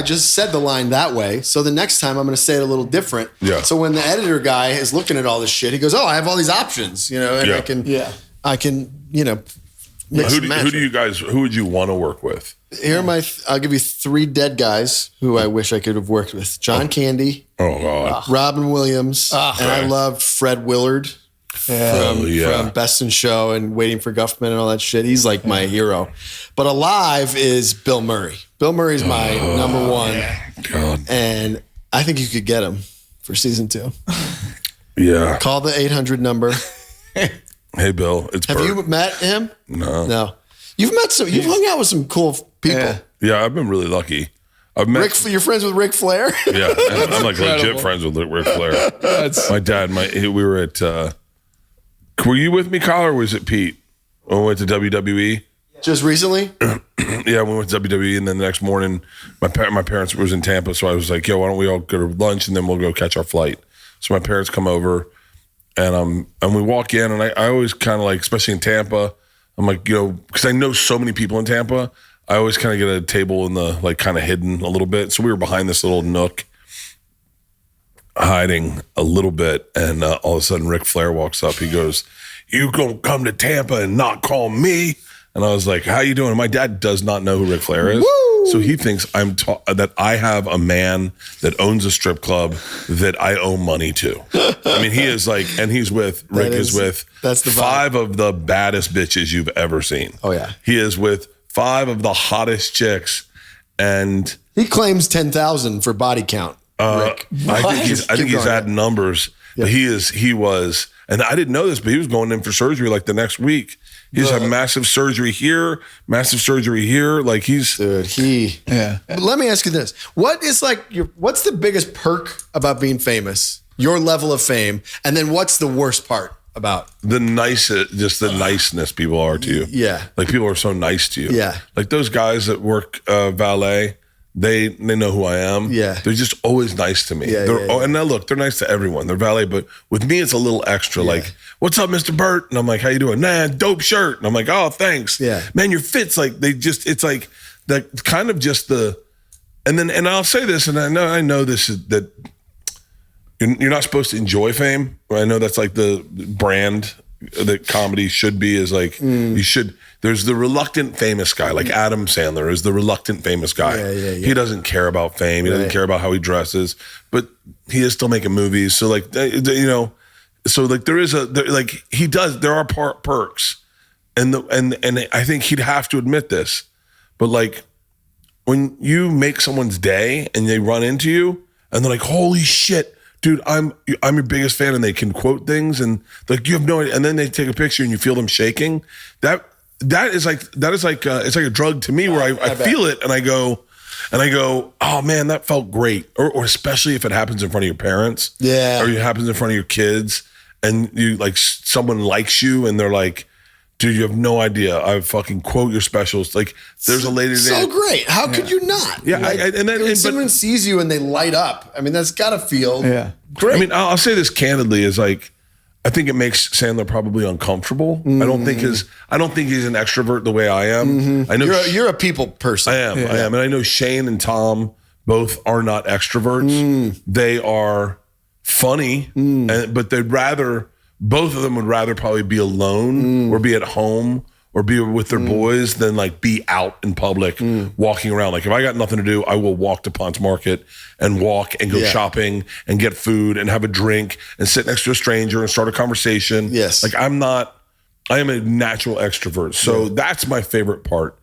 just said the line that way. So the next time I'm going to say it a little different. Yeah. So when the editor guy is looking at all this shit, he goes, "Oh, I have all these options, and I can, mix and match." Who would you want to work with? Here are I'll give you 3 dead guys who I wish I could have worked with. John Candy. Oh, God. Robin Williams. And I loved Fred Willard from Best in Show and Waiting for Guffman and all that shit. He's like my hero. But alive is Bill Murray. Bill Murray's my number one. God. And I think you could get him for season 2. Yeah. Call the 800 number. Hey, Bill, it's Bert. Have you met him? No. You've hung out with some cool people. Yeah, I've been really lucky. I've met. You're friends with Ric Flair? Yeah, I'm like legit friends with Ric Flair. My dad, we were at. Were you with me, Kyle, or was it Pete? When we went to WWE. Just recently? Yeah, we went to WWE, and then the next morning, my parents was in Tampa, so I was like, "Yo, why don't we all go to lunch, and then we'll go catch our flight?" So my parents come over, and we walk in, and I always kind of like, especially in Tampa, I'm like, because I know so many people in Tampa, I always kind of get a table in the like kind of hidden a little bit. So we were behind this little nook, hiding a little bit, and all of a sudden Ric Flair walks up. He goes, "You gonna come to Tampa and not call me?" And I was like, "How you doing?" And my dad does not know who Ric Flair is. Woo! So he thinks that I have a man that owns a strip club that I owe money to. I mean, he is like, and Rick is with that's the 5 of the baddest bitches you've ever seen. Oh yeah. He is with 5 of the hottest chicks. And he claims 10,000 for body count. Rick. I think he's adding numbers. Yeah. But he was, and I didn't know this, but he was going in for surgery like the next week. He's had massive surgery here. Like yeah. But let me ask you this. What's the biggest perk about being famous? Your level of fame. And then what's the worst part about? The niceness people are to you. Yeah. Like people are so nice to you. Yeah. Like those guys that work valet, they know who I am. Yeah. They're just always nice to me. And now look, they're nice to everyone. They're valet, but with me, it's a little extra. Yeah. Like, "What's up, Mr. Bert?" And I'm like, "How you doing?" "Nah, dope shirt." And I'm like, "Oh, thanks." Yeah. Man, your fit's like, it's like that kind of just and I'll say this, and I know this is that you're not supposed to enjoy fame. I know that's like the brand that comedy should be, is like, you should. There's the reluctant famous guy, like Adam Sandler is the reluctant famous guy. Yeah. He doesn't care about fame. He doesn't care about how he dresses, but he is still making movies. So like, so like there are perks, and I think he'd have to admit this, but like when you make someone's day and they run into you and they're like, "Holy shit, dude, I'm your biggest fan," and they can quote things and like you have no idea, and then they take a picture and you feel them shaking. That is like it's like a drug to me, where I feel it and I go, "Oh man, that felt great." Or especially if it happens in front of your parents, or it happens in front of your kids, and you like someone likes you and they're like, "Dude, you have no idea. I fucking quote your specials." Like there's a lady so great. How could you not? Yeah, when someone sees you and they light up, I mean, that's got to feel great. I mean, I'll say this candidly, is like, I think it makes Sandler probably uncomfortable. I don't think he's an extrovert the way I am. I know you're a people person. I am, and I know Shane and Tom both are not extroverts. They are funny, but both of them would rather probably be alone or be at home or be with their boys than like be out in public walking around. Like if I got nothing to do, I will walk to Ponce Market and walk and go shopping and get food and have a drink and sit next to a stranger and start a conversation. Yes. Like I am a natural extrovert. So that's my favorite part.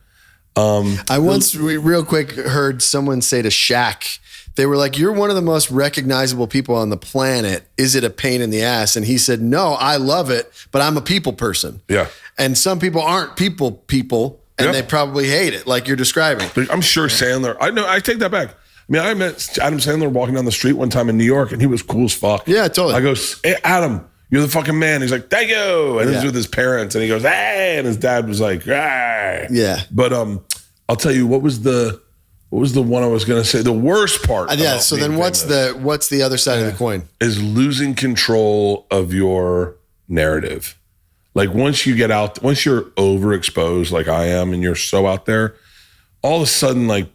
I once real quick heard someone say to Shaq, they were like, "You're one of the most recognizable people on the planet. Is it a pain in the ass?" And he said, "No, I love it, but I'm a people person." Yeah. And some people aren't people, and they probably hate it, like you're describing. I'm sure Sandler, I take that back. I mean, I met Adam Sandler walking down the street one time in New York, and he was cool as fuck. Yeah, totally. I go, "Hey, Adam, you're the fucking man." He's like, "Thank you." And he's with his parents, and he goes, "Hey," and his dad was like, "Hey." Yeah. But I'll tell you, what was the one I was going to say? The worst part. So then what's the other side of the coin? Is losing control of your narrative. Like once you're overexposed like I am and you're so out there, all of a sudden like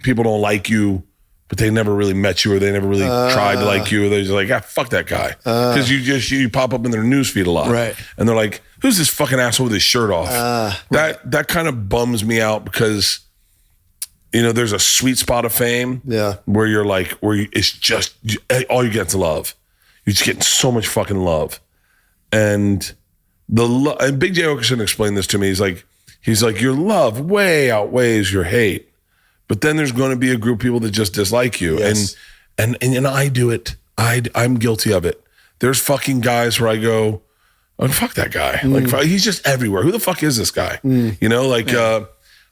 people don't like you, but they never really met you or they never really tried to like you. They're just like, fuck that guy. Because you pop up in their newsfeed a lot. Right. And they're like, "Who's this fucking asshole with his shirt off?" That kind of bums me out because there's a sweet spot of fame where you're like, it's just all you get's love. You're just getting so much fucking love. And and Big J Okerson explained this to me. He's like, your love way outweighs your hate. But then there's going to be a group of people that just dislike you. Yes. And I do it. I'm guilty of it. There's fucking guys where I go, "Oh, fuck that guy." Like he's just everywhere. Who the fuck is this guy?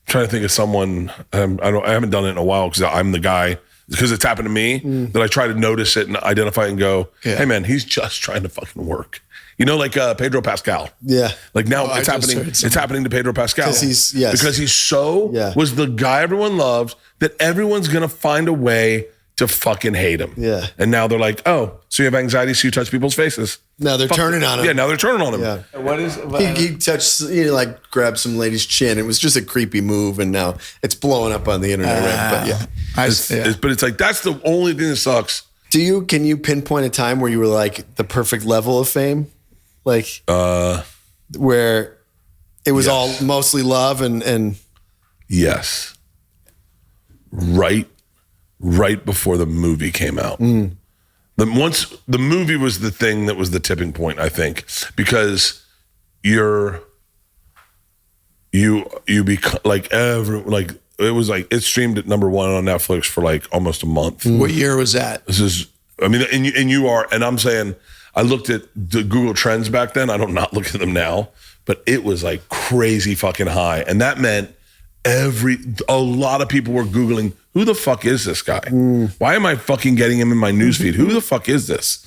trying to think of someone. I haven't done it in a while because I'm the guy. Because it's happened to me that I try to notice it and identify it and go, hey man, he's just trying to fucking work. You know, like Pedro Pascal. Yeah. Like now it's happening. It's happening to Pedro Pascal. Because he's was the guy everyone loved that everyone's gonna find a way to fucking hate him. Yeah. And now they're like, oh, so you have anxiety, so you touch people's faces. Now they're turning on him. Yeah, now they're turning on him. Yeah. What is He touched, like grabbed some lady's chin. It was just a creepy move, and now it's blowing up on the internet. But yeah. But it's like, that's the only thing that sucks. Can you pinpoint a time where you were like the perfect level of fame? Like, where it was all mostly love and. Yes. Right before the movie came out. Once the movie was the thing that was the tipping point, I think, because you become like it was like it streamed at number 1 on Netflix for like almost a month. What year was that? This is, I mean, and you are, and I'm saying, I looked at the Google Trends back then. I don't not look at them now, but it was like crazy fucking high, and that meant a lot of people were Googling, who the fuck is this guy? Why am I fucking getting him in my newsfeed? Who the fuck is this?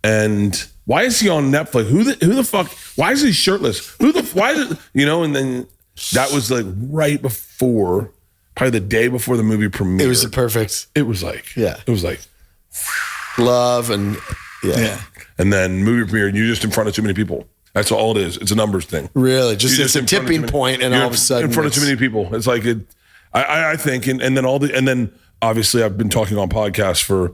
And why is he on Netflix? Who the fuck? Why is he shirtless? Why is it, and then that was like right before, probably the day before the movie premiered. It was the perfect. It was like, it was like love and and then movie premiere, and you're just in front of too many people. That's all it is. It's a numbers thing. Really, it's a tipping point, and all of a sudden, in front of too many people. It's like it. I think, and then obviously I've been talking on podcasts for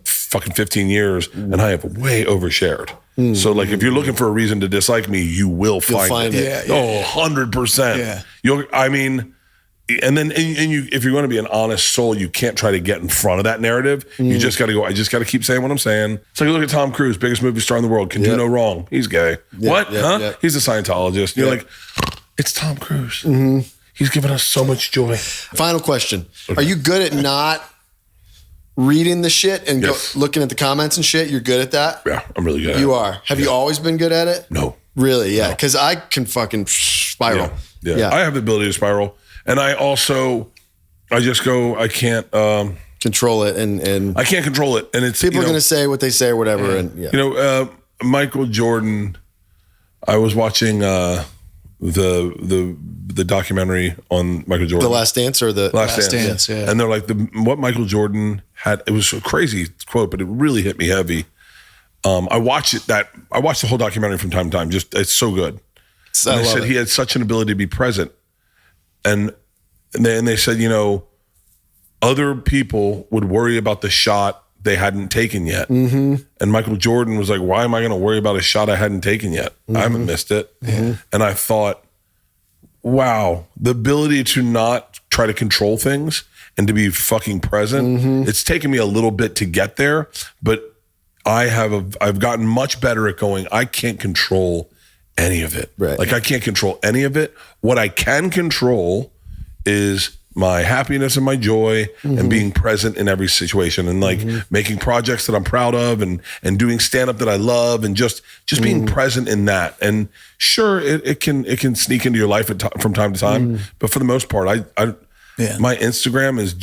fucking 15 years, and I have way overshared. So like, if you're looking for a reason to dislike me, you'll find it. Oh, 100%. Yeah. And then if you're going to be an honest soul, you can't try to get in front of that narrative. You just got to go, I just got to keep saying what I'm saying. It's like, look at Tom Cruise, biggest movie star in the world, can do no wrong. He's gay. What? He's a Scientologist. You're like, it's Tom Cruise. He's given us so much joy. Final question. Are you good at not reading the shit and looking at the comments and shit? You're good at that? Yeah, I'm really good at it. You are. Have you always been good at it? No. Really? Yeah. Because I can fucking spiral. Yeah. I have the ability to spiral. And I just go, I can't control it, and I can't control it. And it's people are going to say what they say or whatever. And Michael Jordan. I was watching the documentary on Michael Jordan, The Last Dance, or the Last Dance. Yeah. And they're like, what Michael Jordan had. It was a crazy quote, but it really hit me heavy. I watched the whole documentary from time to time. Just it's so good. And they said he had such an ability to be present. And they said, other people would worry about the shot they hadn't taken yet. And Michael Jordan was like, why am I going to worry about a shot I hadn't taken yet? I haven't missed it. And I thought, wow, the ability to not try to control things and to be fucking present. It's taken me a little bit to get there, but I've gotten much better at going, I can't control any of it. Right. Like I can't control any of it. What I can control is my happiness and my joy and being present in every situation, and like making projects that I'm proud of, and doing stand-up that I love, and just being present in that. And sure, it can sneak into your life from time to time, but for the most part, my Instagram is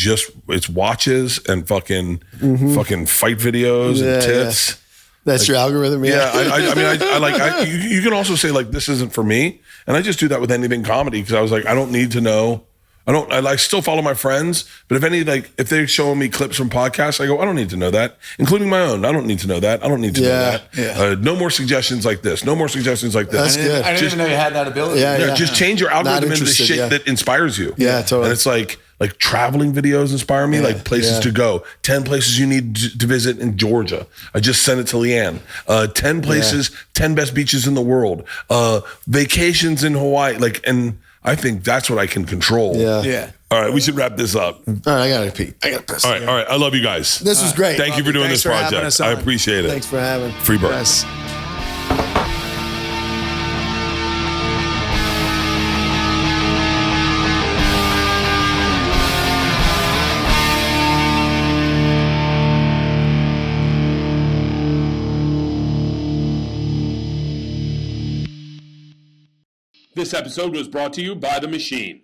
it's watches and fucking fight videos and tits. That's your algorithm. You can also say like, this isn't for me. And I just do that with anything comedy. Cause I was like, I don't need to know. I still follow my friends, but if they're showing me clips from podcasts, I go, I don't need to know that, including my own. I don't need to know that. I don't need to know that. Yeah. No more suggestions like this. No more suggestions like this. That's good. I didn't even know you had that ability. Just change your algorithm into the shit that inspires you. Yeah, totally. And it's like traveling videos inspire me, like places to go. 10 places you need to visit in Georgia. I just sent it to Leanne. 10 places, 10 best beaches in the world. Vacations in Hawaii. And I think that's what I can control. Yeah. All right, we should wrap this up. All right, I gotta pee. I gotta piss. All right. I love you guys. This was great. Thank you for doing this project. I appreciate it. Thanks for having. Free Bert. Yes. This episode was brought to you by The Machine.